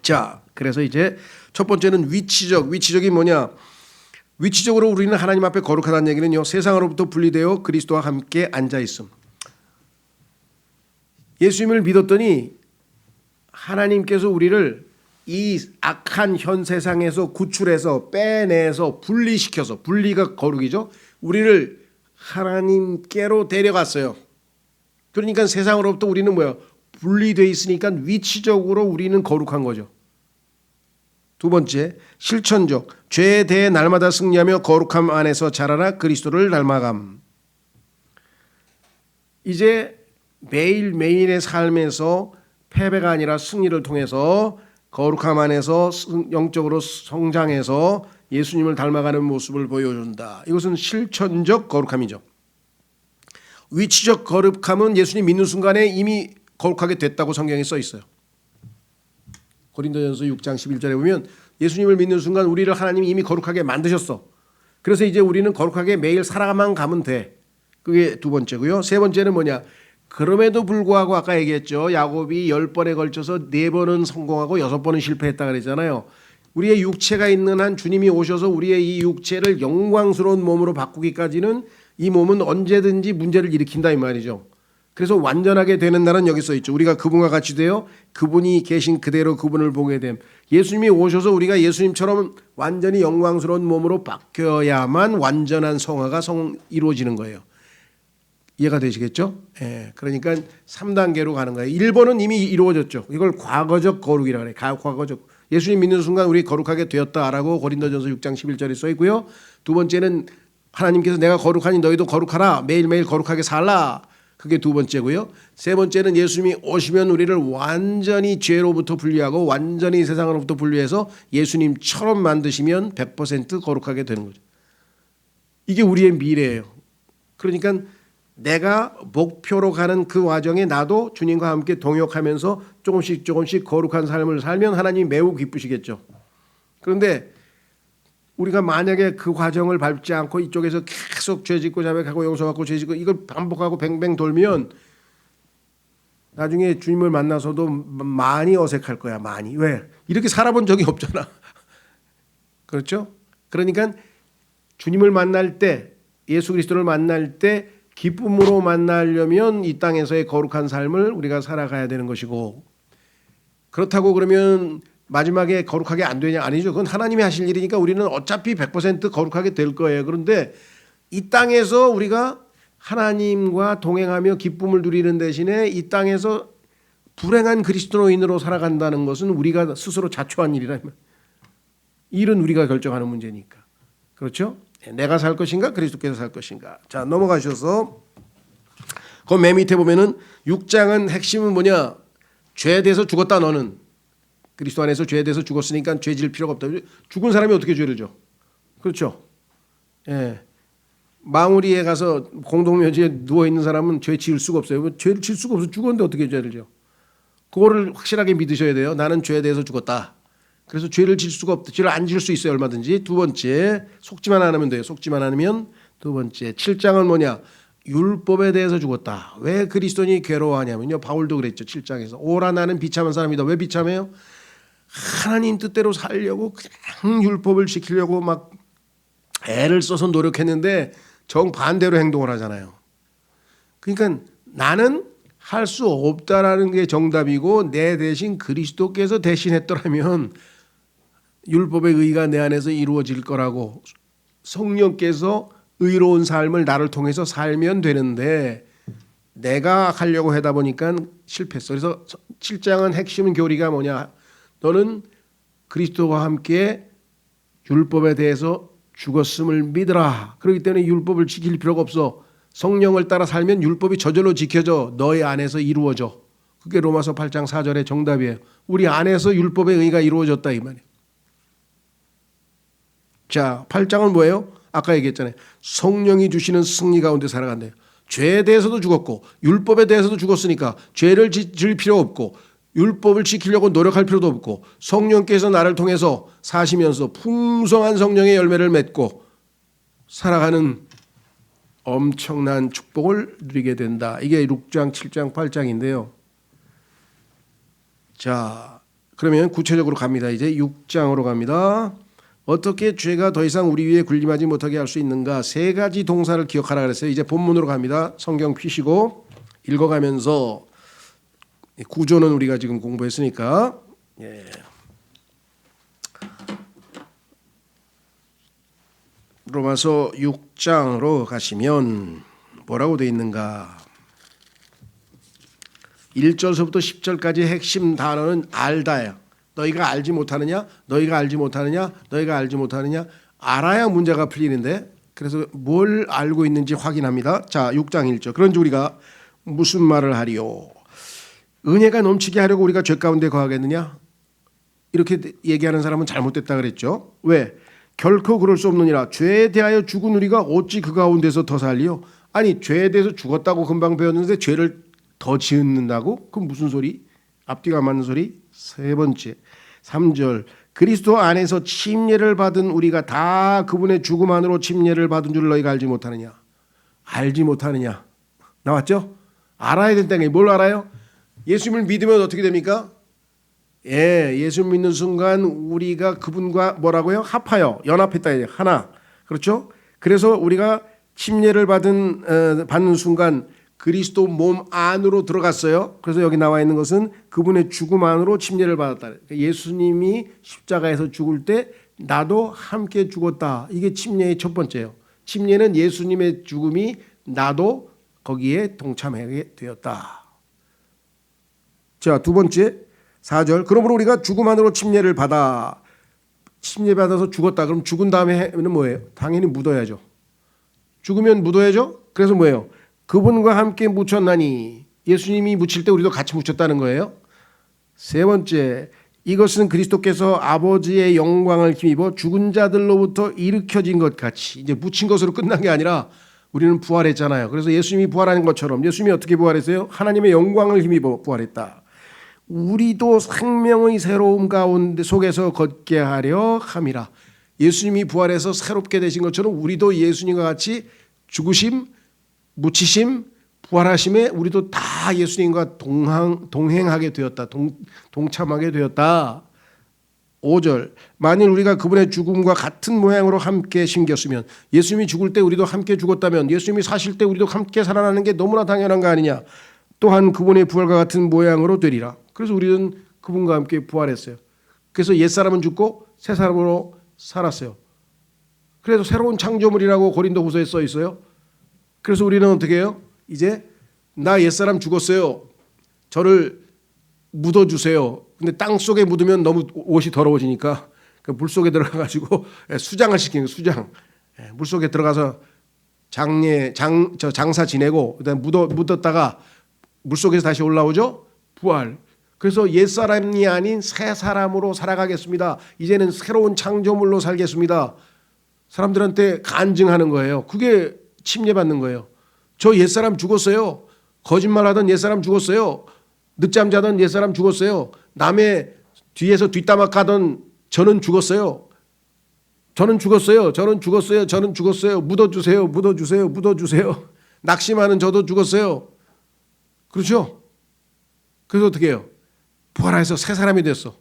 자, 그래서 이제 첫 번째는 위치적이 뭐냐? 위치적으로 우리는 하나님 앞에 거룩하다는 얘기는요, 세상으로부터 분리되어 그리스도와 함께 앉아 있음. 예수님을 믿었더니 하나님께서 우리를 이 악한 현 세상에서 구출해서 빼내서 분리시켜서, 분리가 거룩이죠. 우리를 하나님께로 데려갔어요. 그러니까 세상으로부터 우리는 뭐야? 분리되어 있으니까 위치적으로 우리는 거룩한 거죠. 두 번째, 실천적. 죄에 대해 날마다 승리하며 거룩함 안에서 자라나 그리스도를 닮아감. 이제 매일매일의 삶에서 패배가 아니라 승리를 통해서 거룩함 안에서 영적으로 성장해서 예수님을 닮아가는 모습을 보여준다. 이것은 실천적 거룩함이죠. 위치적 거룩함은 예수님 믿는 순간에 이미 거룩하게 됐다고 성경에 써 있어요. 고린도전서 6장 11절에 보면 예수님을 믿는 순간 우리를 하나님이 이미 거룩하게 만드셨어. 그래서 이제 우리는 거룩하게 매일 살아가만 가면 돼. 그게 두 번째고요. 세 번째는 뭐냐? 그럼에도 불구하고 아까 얘기했죠. 야곱이 10번에 걸쳐서 4번은 성공하고 6번은 실패했다 그랬잖아요. 우리의 육체가 있는 한 주님이 오셔서 우리의 이 육체를 영광스러운 몸으로 바꾸기까지는 이 몸은 언제든지 문제를 일으킨다 이 말이죠. 그래서 완전하게 되는 날은 여기 써 있죠. 우리가 그분과 같이 되어 그분이 계신 그대로 그분을 보게 됨. 예수님이 오셔서 우리가 예수님처럼 완전히 영광스러운 몸으로 바뀌어야만 완전한 성화가 이루어지는 거예요. 이해가 되시겠죠? 예, 그러니까 3단계로 가는 거예요. 1번은 이미 이루어졌죠. 이걸 과거적 거룩이라고 그래요. 과거적. 예수님 믿는 순간 우리 거룩하게 되었다라고 고린도전서 6장 11절에 써 있고요. 두 번째는 하나님께서 내가 거룩하니 너희도 거룩하라. 매일매일 거룩하게 살라. 그게 두 번째고요. 세 번째는 예수님이 오시면 우리를 완전히 죄로부터 분리하고 완전히 세상으로부터 분리해서 예수님처럼 만드시면 100% 거룩하게 되는 거죠. 이게 우리의 미래예요. 그러니까 내가 목표로 가는 그 과정에 나도 주님과 함께 동역하면서 조금씩 거룩한 삶을 살면 하나님이 매우 기쁘시겠죠. 그런데 우리가 만약에 그 과정을 밟지 않고 이쪽에서 계속 죄짓고 자백하고 용서받고 죄짓고 이걸 반복하고 뱅뱅 돌면 나중에 주님을 만나서도 많이 어색할 거야. 많이. 왜? 이렇게 살아본 적이 없잖아. 그렇죠? 그러니까 주님을 만날 때, 예수 그리스도를 만날 때 기쁨으로 만나려면 이 땅에서의 거룩한 삶을 우리가 살아가야 되는 것이고, 그렇다고 그러면 마지막에 거룩하게 안 되냐? 아니죠. 그건 하나님이 하실 일이니까 우리는 어차피 100% 거룩하게 될 거예요. 그런데 이 땅에서 우리가 하나님과 동행하며 기쁨을 누리는 대신에 이 땅에서 불행한 그리스도인으로 살아간다는 것은 우리가 스스로 자초한 일이라. 일은 우리가 결정하는 문제니까. 그렇죠? 내가 살 것인가 그리스도께서 살 것인가. 자, 넘어가셔서 그 맨 밑에 보면은 6장은 핵심은 뭐냐? 죄에 대해서 죽었다. 너는 그리스도 안에서 죄에 대해서 죽었으니까 죄 질 필요가 없다. 죽은 사람이 어떻게 죄를 져? 그렇죠? 예. 망우리에 가서 공동묘지에 누워 있는 사람은 죄 지을 수가 없어요. 죄를 질 수가 없어. 죽었는데 어떻게 죄를 져? 그거를 확실하게 믿으셔야 돼요. 나는 죄에 대해서 죽었다. 그래서 죄를 질 수가 없다. 죄를 안 질 수 있어요. 얼마든지. 두 번째, 속지만 안 하면 돼요. 속지만 안 하면. 두 번째, 7장은 뭐냐? 율법에 대해서 죽었다. 왜 그리스도인이 괴로워하냐면요. 바울도 그랬죠. 7장에서. 오라 나는 비참한 사람이다. 왜 비참해요? 하나님 뜻대로 살려고 그냥 율법을 지키려고 막 애를 써서 노력했는데 정반대로 행동을 하잖아요. 그러니까 나는 할 수 없다라는 게 정답이고 내 대신 그리스도께서 대신했더라면 율법의 의가 내 안에서 이루어질 거라고 성령께서 의로운 삶을 나를 통해서 살면 되는데 내가 하려고 하다 보니까 실패했어. 그래서 7장은 핵심 교리가 뭐냐? 너는 그리스도와 함께 율법에 대해서 죽었음을 믿으라. 그렇기 때문에 율법을 지킬 필요가 없어. 성령을 따라 살면 율법이 저절로 지켜져 너희 안에서 이루어져. 그게 로마서 8장 4절의 정답이에요. 우리 안에서 율법의 의가 이루어졌다 이 말이에요. 자, 8장은 뭐예요? 아까 얘기했잖아요. 성령이 주시는 승리 가운데 살아간대요. 죄에 대해서도 죽었고 율법에 대해서도 죽었으니까 죄를 지을 필요 없고 율법을 지키려고 노력할 필요도 없고 성령께서 나를 통해서 사시면서 풍성한 성령의 열매를 맺고 살아가는 엄청난 축복을 누리게 된다. 이게 6장, 7장, 8장인데요. 자, 그러면 구체적으로 갑니다. 이제 6장으로 갑니다. 어떻게 죄가 더 이상 우리 위에 군림하지 못하게 할 수 있는가? 세 가지 동사를 기억하라 그랬어요. 이제 본문으로 갑니다. 성경 펴시고 읽어가면서 구조는 우리가 지금 공부했으니까 로마서 6장으로 가시면 뭐라고 되어 있는가? 1절서부터 10절까지 핵심 단어는 알다예요. 너희가 알지 못하느냐? 너희가 알지 못하느냐? 너희가 알지 못하느냐? 알아야 문제가 풀리는데 그래서 뭘 알고 있는지 확인합니다. 자, 6장 1절. 그런즉 우리가 무슨 말을 하리요? 은혜가 넘치게 하려고 우리가 죄 가운데 거하겠느냐? 이렇게 얘기하는 사람은 잘못됐다 그랬죠. 왜? 결코 그럴 수 없느니라. 죄에 대하여 죽은 우리가 어찌 그 가운데서 더 살리요? 아니 죄에 대해서 죽었다고 금방 배웠는데 죄를 더 지은다고? 그럼 무슨 소리? 앞뒤가 맞는 소리? 세 번째 3절 그리스도 안에서 침례를 받은 우리가 다 그분의 죽음 안으로 침례를 받은 줄 너희가 알지 못하느냐? 알지 못하느냐? 나왔죠? 알아야 된다는 게 뭘 알아요? 예수님을 믿으면 어떻게 됩니까? 예수 믿는 순간 우리가 그분과 뭐라고요? 합하여 연합했다 하나. 그렇죠? 그래서 우리가 침례를 받는 순간 그리스도 몸 안으로 들어갔어요. 그래서 여기 나와 있는 것은 그분의 죽음 안으로 침례를 받았다. 예수님이 십자가에서 죽을 때 나도 함께 죽었다. 이게 침례의 첫 번째예요. 침례는 예수님의 죽음이 나도 거기에 동참하게 되었다. 자, 두 번째 4절. 그러므로 우리가 죽음 안으로 침례를 받아 침례받아서 죽었다. 그럼 죽은 다음에는 뭐예요? 당연히 묻어야죠. 죽으면 묻어야죠. 그래서 뭐예요? 그분과 함께 묻혔나니 예수님이 묻힐 때 우리도 같이 묻혔다는 거예요. 세 번째, 이것은 그리스도께서 아버지의 영광을 힘입어 죽은 자들로부터 일으켜진 것 같이 이제 묻힌 것으로 끝난 게 아니라 우리는 부활했잖아요. 그래서 예수님이 부활하는 것처럼 예수님이 어떻게 부활했어요? 하나님의 영광을 힘입어 부활했다. 우리도 생명의 새로움 가운데 속에서 걷게 하려 함이라. 예수님이 부활해서 새롭게 되신 것처럼 우리도 예수님과 같이 죽으심, 묻히심, 부활하심에 우리도 다 예수님과 동행하게 되었다. 동참하게 되었다. 5절 만일 우리가 그분의 죽음과 같은 모양으로 함께 심겼으면 예수님이 죽을 때 우리도 함께 죽었다면 예수님이 사실 때 우리도 함께 살아나는 게 너무나 당연한 거 아니냐. 또한 그분의 부활과 같은 모양으로 되리라. 그래서 우리는 그분과 함께 부활했어요. 그래서 옛사람은 죽고 새 사람으로 살았어요. 그래서 새로운 창조물이라고 고린도후서에 써 있어요. 그래서 우리는 어떻게 해요? 이제 나 옛사람 죽었어요. 저를 묻어주세요. 근데 땅 속에 묻으면 너무 옷이 더러워지니까 물 속에 들어가가지고 수장을 시키는 거예요. 수장. 물 속에 들어가서 장사 지내고 그다음 묻었다가 물 속에서 다시 올라오죠. 부활. 그래서 옛사람이 아닌 새 사람으로 살아가겠습니다. 이제는 새로운 창조물로 살겠습니다. 사람들한테 간증하는 거예요. 그게 침례받는 거예요. 저 옛사람 죽었어요. 거짓말하던 옛사람 죽었어요. 늦잠 자던 옛사람 죽었어요. 남의 뒤에서 뒷담화 까던 저는 죽었어요. 저는 죽었어요. 저는 죽었어요. 저는 죽었어요. 묻어주세요. 묻어주세요. 묻어주세요. 낙심하는 저도 죽었어요. 그렇죠? 그래서 어떻게 해요? 부활해서 새 사람이 됐어.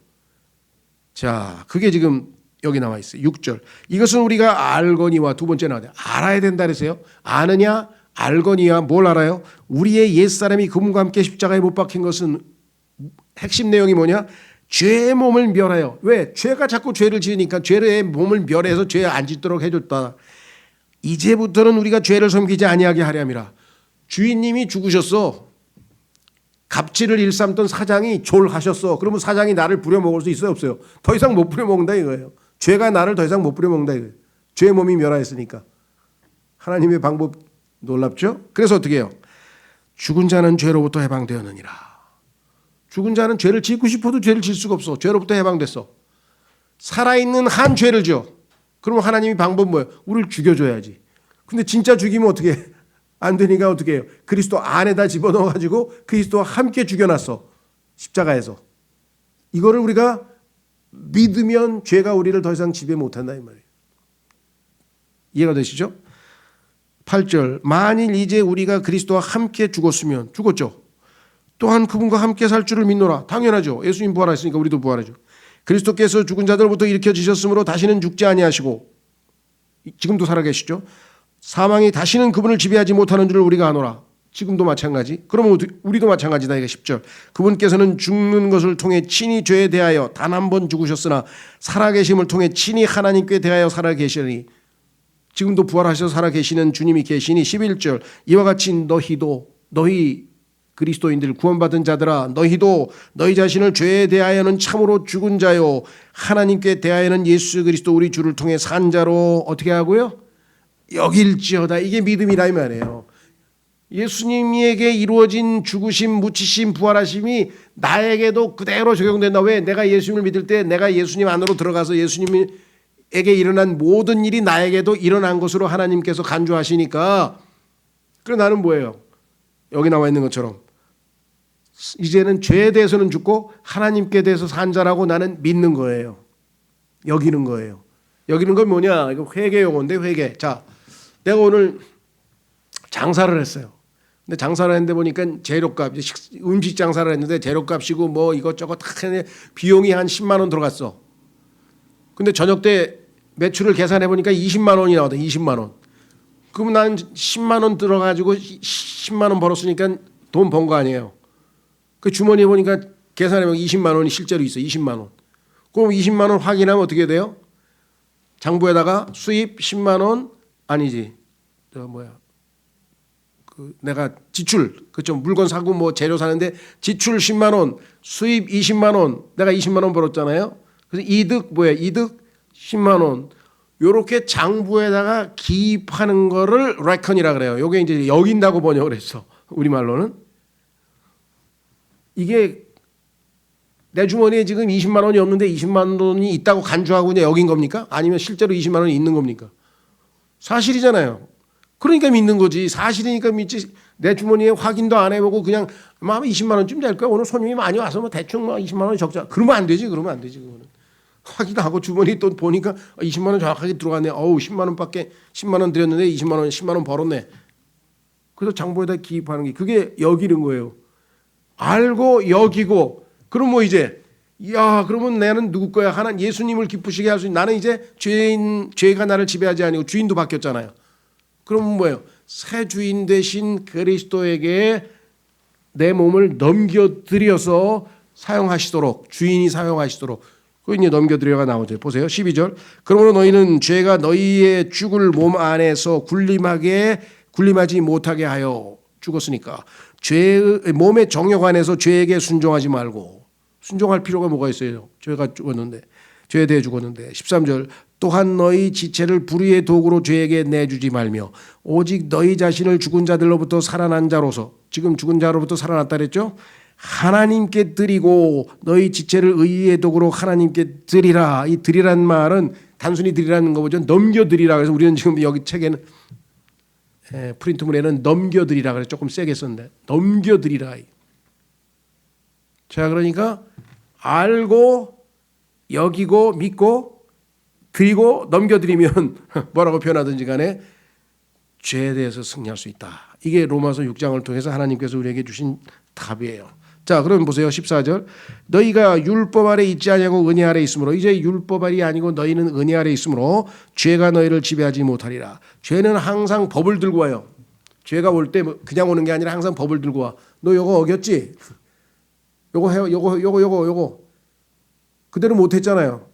자, 그게 지금 여기 나와 있어요. 6절. 이것은 우리가 알거니와 두 번째 나와요. 알아야 된다 그랬어요. 아느냐? 알거니와 뭘 알아요? 우리의 옛사람이 그분과 함께 십자가에 못 박힌 것은 핵심 내용이 뭐냐? 죄의 몸을 멸하여. 왜? 죄가 자꾸 죄를 지으니까 죄의 몸을 멸해서 죄에 안 짓도록 해줬다. 이제부터는 우리가 죄를 섬기지 아니하게 하려 함이라. 주인님이 죽으셨어. 갑질을 일삼던 사장이 졸하셨어. 그러면 사장이 나를 부려먹을 수 있어요? 없어요? 더 이상 못 부려먹는다 이거예요. 죄가 나를 더 이상 못 부려먹는다 이거예요. 죄의 몸이 멸하였으니까. 하나님의 방법 놀랍죠? 그래서 어떻게 해요? 죽은 자는 죄로부터 해방되었느니라. 죽은 자는 죄를 짓고 싶어도 죄를 질 수가 없어. 죄로부터 해방됐어. 살아있는 한 죄를 지어. 그러면 하나님이 방법 뭐예요? 우리를 죽여줘야지. 근데 진짜 죽이면 어떻게 해? 안 되니까 어떻게 해요? 그리스도 안에다 집어넣어가지고 그리스도와 함께 죽여놨어. 십자가에서. 이거를 우리가 믿으면 죄가 우리를 더 이상 지배 못한다 이 말이에요. 이해가 되시죠? 8절 만일 이제 우리가 그리스도와 함께 죽었으면 죽었죠. 또한 그분과 함께 살 줄을 믿노라. 당연하죠. 예수님 부활하셨으니까 우리도 부활하죠. 그리스도께서 죽은 자들로부터 일으켜지셨으므로 다시는 죽지 아니하시고 지금도 살아계시죠. 사망이 다시는 그분을 지배하지 못하는 줄을 우리가 아노라. 지금도 마찬가지. 그러면 우리도 마찬가지다. 이게 10절. 그분께서는 죽는 것을 통해 친히 죄에 대하여 단 한 번 죽으셨으나 살아계심을 통해 친히 하나님께 대하여 살아계시니 지금도 부활하셔서 살아계시는 주님이 계시니 11절. 이와 같이 너희 그리스도인들 구원받은 자들아 너희도 너희 자신을 죄에 대하여는 참으로 죽은 자요 하나님께 대하여는 예수 그리스도 우리 주를 통해 산 자로 어떻게 하고요? 여길지어다. 이게 믿음이라 이 말이에요. 예수님에게 이루어진 죽으심, 묻히심, 부활하심이 나에게도 그대로 적용된다. 왜? 내가 예수님을 믿을 때 내가 예수님 안으로 들어가서 예수님에게 일어난 모든 일이 나에게도 일어난 것으로 하나님께서 간주하시니까 그래 나는 뭐예요? 여기 나와 있는 것처럼 이제는 죄에 대해서는 죽고 하나님께 대해서 산 자라고 나는 믿는 거예요. 여기는 거예요. 여기는 건 뭐냐? 이거 회개 용어인데 회개. 자, 내가 오늘 장사를 했어요. 근데 장사를 했는데 보니까 재료값, 음식 장사를 했는데 재료값이고 뭐 이것저것 다 했는데 비용이 한 10만 원 들어갔어. 근데 저녁 때 매출을 계산해 보니까 20만 원이 나왔다. 20만 원. 그럼 난 10만 원 들어가지고 10만 원 벌었으니까 돈 번 거 아니에요. 그 주머니에 보니까 계산해 보면 20만 원이 실제로 있어. 20만 원. 그럼 20만 원 확인하면 어떻게 돼요? 장부에다가 수입 10만 원 아니지. 내가 지출 그죠? 물건 사고 뭐 재료 사는데 지출 10만 원, 수입 20만 원. 내가 20만 원 벌었잖아요. 그래서 이득 이득 10만 원. 요렇게 장부에다가 기입하는 거를 레컨이라 그래요. 요게 이제 여긴다고 번역을 했어. 우리말로는. 이게 내 주머니에 지금 20만 원이 없는데 20만 원이 있다고 간주하고 그냥 여긴 겁니까? 아니면 실제로 20만 원이 있는 겁니까? 사실이잖아요. 그러니까 믿는 거지. 사실이니까 믿지. 내 주머니에 확인도 안 해보고 그냥 아마 20만 원쯤 될 거야. 오늘 손님이 많이 와서 뭐 대충 뭐 20만 원이 적자. 그러면 안 되지. 그거는. 확인하고 주머니 또 보니까 20만 원 정확하게 들어갔네. 어우 10만 원밖에 10만 원 드렸는데 10만 원 벌었네. 그래서 장보에다 기입하는 게 그게 여기는 거예요. 알고 여기고 그럼 뭐 이제 그러면 나는 누구 거야? 하나님 예수님을 기쁘시게 할 수 있는 나는 이제 죄가 나를 지배하지 아니고 주인도 바뀌었잖아요. 그럼 뭐예요? 새 주인 되신 그리스도에게 내 몸을 넘겨드려서 사용하시도록 주인이 사용하시도록 그 이제 넘겨드려가 나오죠. 보세요. 12절. 그러므로 너희는 죄가 너희의 죽을 몸 안에서 군림하지 못하게 하여 죽었으니까 몸의 정욕 안에서 죄에게 순종하지 말고 순종할 필요가 뭐가 있어요? 죄가 죽었는데 죄에 대해 죽었는데 13절 또한 너희 지체를 불의의 도구로 죄에게 내주지 말며 오직 너희 자신을 죽은 자들로부터 살아난 자로서 지금 죽은 자로부터 살아났다 그랬죠? 하나님께 드리고 너희 지체를 의의 도구로 하나님께 드리라. 이 드리란 말은 단순히 드리라는 거죠. 넘겨드리라. 그래서 우리는 지금 여기 책에는 프린트물에는 넘겨드리라 그래서 조금 세게 썼는데 넘겨드리라. 자 그러니까 알고 여기고 믿고 드리고 넘겨드리면 뭐라고 표현하든지 간에 죄에 대해서 승리할 수 있다. 이게 로마서 6장을 통해서 하나님께서 우리에게 주신 답이에요. 자 그러면 보세요. 14절 너희가 율법 아래 있지 아니하고 은혜 아래 있으므로 이제 율법 아래 아니고 너희는 은혜 아래 있으므로 죄가 너희를 지배하지 못하리라. 죄는 항상 법을 들고 와요. 죄가 올 때 그냥 오는 게 아니라 항상 법을 들고 와. 너 요거 어겼지? 요거 해요. 요거 그대로 못했잖아요.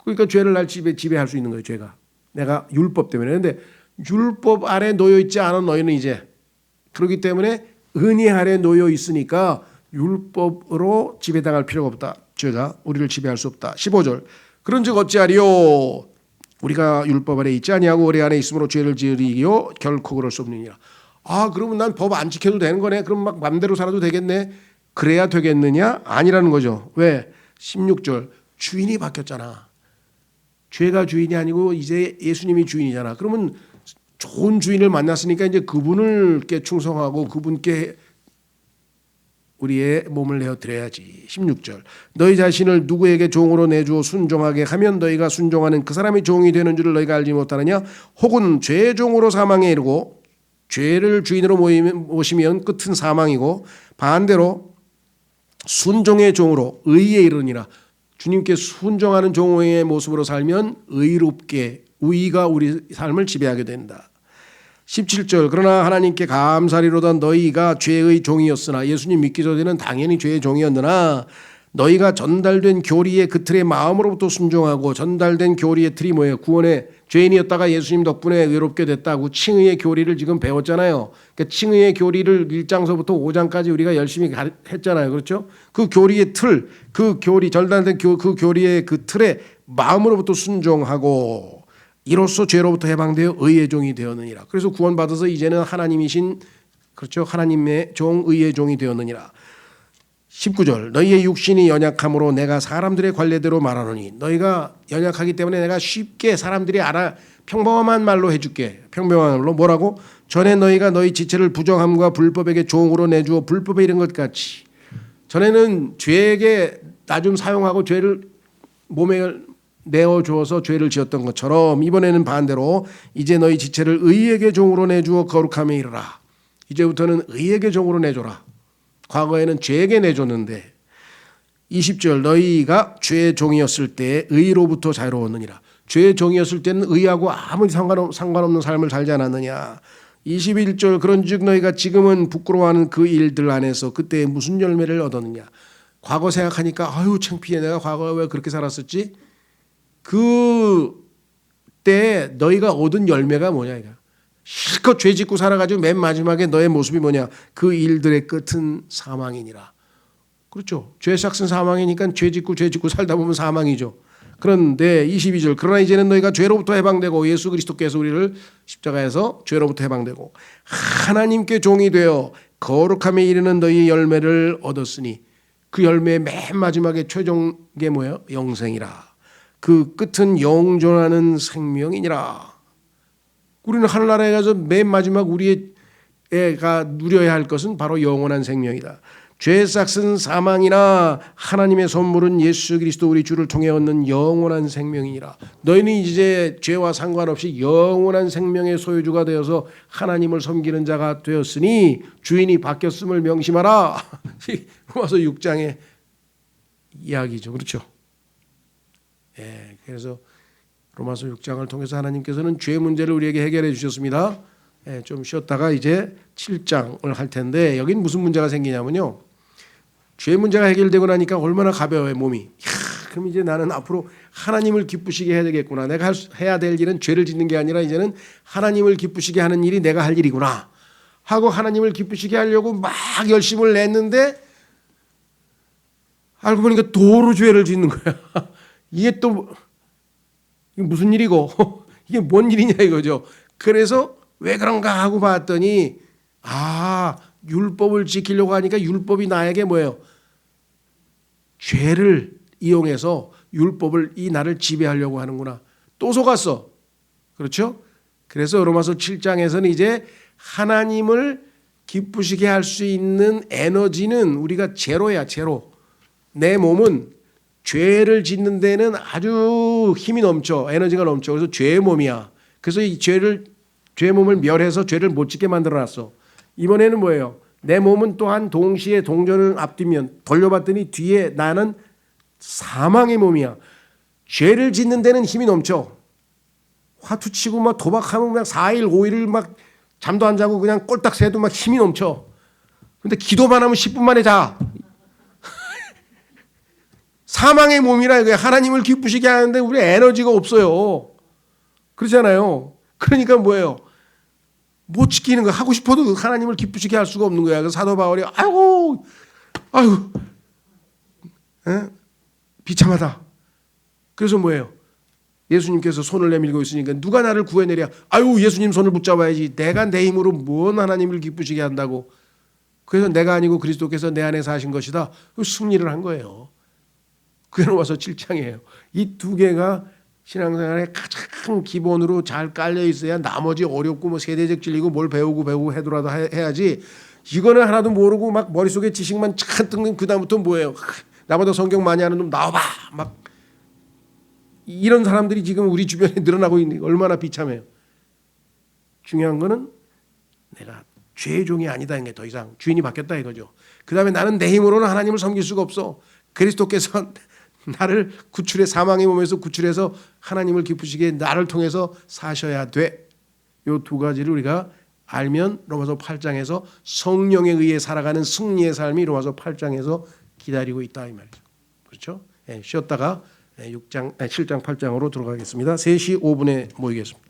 그러니까 죄를 날 지배할 수 있는 거예요. 죄가 내가 율법 때문에. 그런데 율법 아래 놓여 있지 않은 너희는 이제 그렇기 때문에 은혜 아래 놓여 있으니까 율법으로 지배당할 필요가 없다. 죄가 우리를 지배할 수 없다. 15절 그런즉 어찌하리요? 우리가 율법 아래 있지 아니하고 우리 안에 있으므로 죄를 지으리요 결코 그럴 수 없느니라. 그러면 난 법 안 지켜도 되는 거네. 그럼 막 맘대로 살아도 되겠네. 그래야 되겠느냐? 아니라는 거죠. 왜? 16절 주인이 바뀌었잖아. 죄가 주인이 아니고 이제 예수님이 주인이잖아. 그러면 좋은 주인을 만났으니까 이제 그분을께 충성하고 그분께 우리의 몸을 내어 드려야지. 16절 너희 자신을 누구에게 종으로 내주어 순종하게 하면 너희가 순종하는 그 사람이 종이 되는 줄을 너희가 알지 못하느냐? 혹은 죄의 종으로 사망에 이르고 죄를 주인으로 모시면 끝은 사망이고 반대로 순종의 종으로 의에 이르니라. 주님께 순종하는 종의 모습으로 살면 의롭게 의가 우리 삶을 지배하게 된다. 17절 그러나 하나님께 감사리로다 너희가 죄의 종이었으나 예수님 믿기 전에는 당연히 죄의 종이었으나 너희가 전달된 교리의 그 틀에 마음으로부터 순종하고 전달된 교리의 틀이 뭐예요? 구원의 죄인이었다가 예수님 덕분에 의롭게 됐다고 칭의의 교리를 지금 배웠잖아요. 그러니까 칭의의 교리를 1장서부터 5장까지 우리가 열심히 했잖아요. 그렇죠? 그 교리의 틀, 그 교리 전달된 그 교리의 그 틀에 마음으로부터 순종하고 이로써 죄로부터 해방되어 의의 종이 되었느니라. 그래서 구원받아서 이제는 하나님이신 그렇죠? 하나님의 종 의의 종이 되었느니라. 19절 너희의 육신이 연약함으로 내가 사람들의 관례대로 말하노니 너희가 연약하기 때문에 내가 쉽게 사람들이 알아 평범한 말로 해줄게. 평범한 말로 뭐라고? 전에 너희가 너희 지체를 부정함과 불법에게 종으로 내주어 불법에 이른 것 같이 전에는 죄에게 나 좀 사용하고 죄를 몸에 내어주어서 죄를 지었던 것처럼 이번에는 반대로 이제 너희 지체를 의에게 종으로 내주어 거룩함에 이르라. 이제부터는 의에게 종으로 내줘라. 과거에는 죄에게 내줬는데 20절 너희가 죄의 종이었을 때 의로부터 자유로웠느니라. 죄의 종이었을 때는 의하고 아무리 상관없는 삶을 살지 않았느냐. 21절 그런즉 너희가 지금은 부끄러워하는 그 일들 안에서 그때 무슨 열매를 얻었느냐. 과거 생각하니까 아유 창피해 내가 과거에 왜 그렇게 살았었지. 그때 너희가 얻은 열매가 뭐냐 이거. 실컷 죄 짓고 살아가지고 맨 마지막에 너의 모습이 뭐냐. 그 일들의 끝은 사망이니라. 그렇죠. 죄 삭은 사망이니까 죄 짓고 살다 보면 사망이죠. 그런데 22절 그러나 이제는 너희가 죄로부터 해방되고 예수 그리스도께서 우리를 십자가에서 죄로부터 해방되고 하나님께 종이 되어 거룩함에 이르는 너희의 열매를 얻었으니 그 열매의 맨 마지막에 최종게 뭐예요? 영생이라. 그 끝은 영존하는 생명이니라. 우리는 하늘나라에 가서 맨 마지막 우리가 누려야 할 것은 바로 영원한 생명이다. 죄의 삭은 사망이나 하나님의 선물은 예수 그리스도 우리 주를 통해 얻는 영원한 생명이니라. 너희는 이제 죄와 상관없이 영원한 생명의 소유주가 되어서 하나님을 섬기는 자가 되었으니 주인이 바뀌었음을 명심하라. 로마서 6장의 이야기죠. 그렇죠? 예, 그래서 로마서 6장을 통해서 하나님께서는 죄 문제를 우리에게 해결해 주셨습니다. 예, 좀 쉬었다가 이제 7장을 할 텐데 여긴 무슨 문제가 생기냐면요. 죄 문제가 해결되고 나니까 얼마나 가벼워요 몸이. 그럼 이제 나는 앞으로 하나님을 기쁘시게 해야 되겠구나. 내가 해야 될 일은 죄를 짓는 게 아니라 이제는 하나님을 기쁘시게 하는 일이 내가 할 일이구나 하고 하나님을 기쁘시게 하려고 막 열심을 냈는데 알고 보니까 도로 죄를 짓는 거야. 이게 또 이게 무슨 일이고 이게 뭔 일이냐 이거죠. 그래서 왜 그런가 하고 봤더니 율법을 지키려고 하니까 율법이 나에게 뭐예요? 죄를 이용해서 율법을 이 나를 지배하려고 하는구나. 또 속았어. 그렇죠? 그래서 로마서 7장에서는 이제 하나님을 기쁘시게 할 수 있는 에너지는 우리가 제로야, 제로. 내 몸은 죄를 짓는 데는 아주 힘이 넘쳐, 에너지가 넘쳐. 그래서 죄의 몸이야. 그래서 이 죄의 몸을 멸해서 죄를 못 짓게 만들어놨어. 이번에는 뭐예요? 내 몸은 또한 동시에 동전을 앞뒤면 돌려봤더니 뒤에 나는 사망의 몸이야. 죄를 짓는 데는 힘이 넘쳐. 화투치고 막 도박하면 그냥 4일 5일을 막 잠도 안 자고 그냥 꼴딱 새도 막 힘이 넘쳐. 근데 기도만 하면 10분 만에 자. 사망의 몸이라 이거야. 하나님을 기쁘시게 하는데 우리 에너지가 없어요. 그렇잖아요. 그러니까 뭐예요? 못 지키는 거. 하고 싶어도 하나님을 기쁘시게 할 수가 없는 거야. 그래서 사도 바울이 아이고 비참하다. 그래서 뭐예요? 예수님께서 손을 내밀고 있으니까 누가 나를 구해내랴. 예수님 손을 붙잡아야지. 내가 내 힘으로 뭔 하나님을 기쁘시게 한다고. 그래서 내가 아니고 그리스도께서 내 안에 사신 것이다. 승리를 한 거예요. 그게 와서 7장이에요. 이 두 개가 신앙생활의 가장 기본으로 잘 깔려 있어야 나머지 어렵고 뭐 세대적 진리고 뭘 배우고 해더라도 해야지. 이거는 하나도 모르고 막 머릿속에 지식만 잔뜩 그 다음부터 뭐예요? 나보다 성경 많이 아는 놈 나와봐. 막 이런 사람들이 지금 우리 주변에 늘어나고 있는 게 얼마나 비참해요. 중요한 거는 내가 죄의 종이 아니다. 이게 더 이상 주인이 바뀌었다 이거죠. 그 다음에 나는 내 힘으로는 하나님을 섬길 수가 없어. 그리스도께서 나를 구출해 사망의 몸에서 구출해서 하나님을 기쁘시게 나를 통해서 사셔야 돼. 이 두 가지를 우리가 알면 로마서 8장에서 성령에 의해 살아가는 승리의 삶이 로마서 8장에서 기다리고 있다 이 말이죠. 그렇죠? 쉬었다가 7장 8장으로 들어가겠습니다. 3시 5분에 모이겠습니다.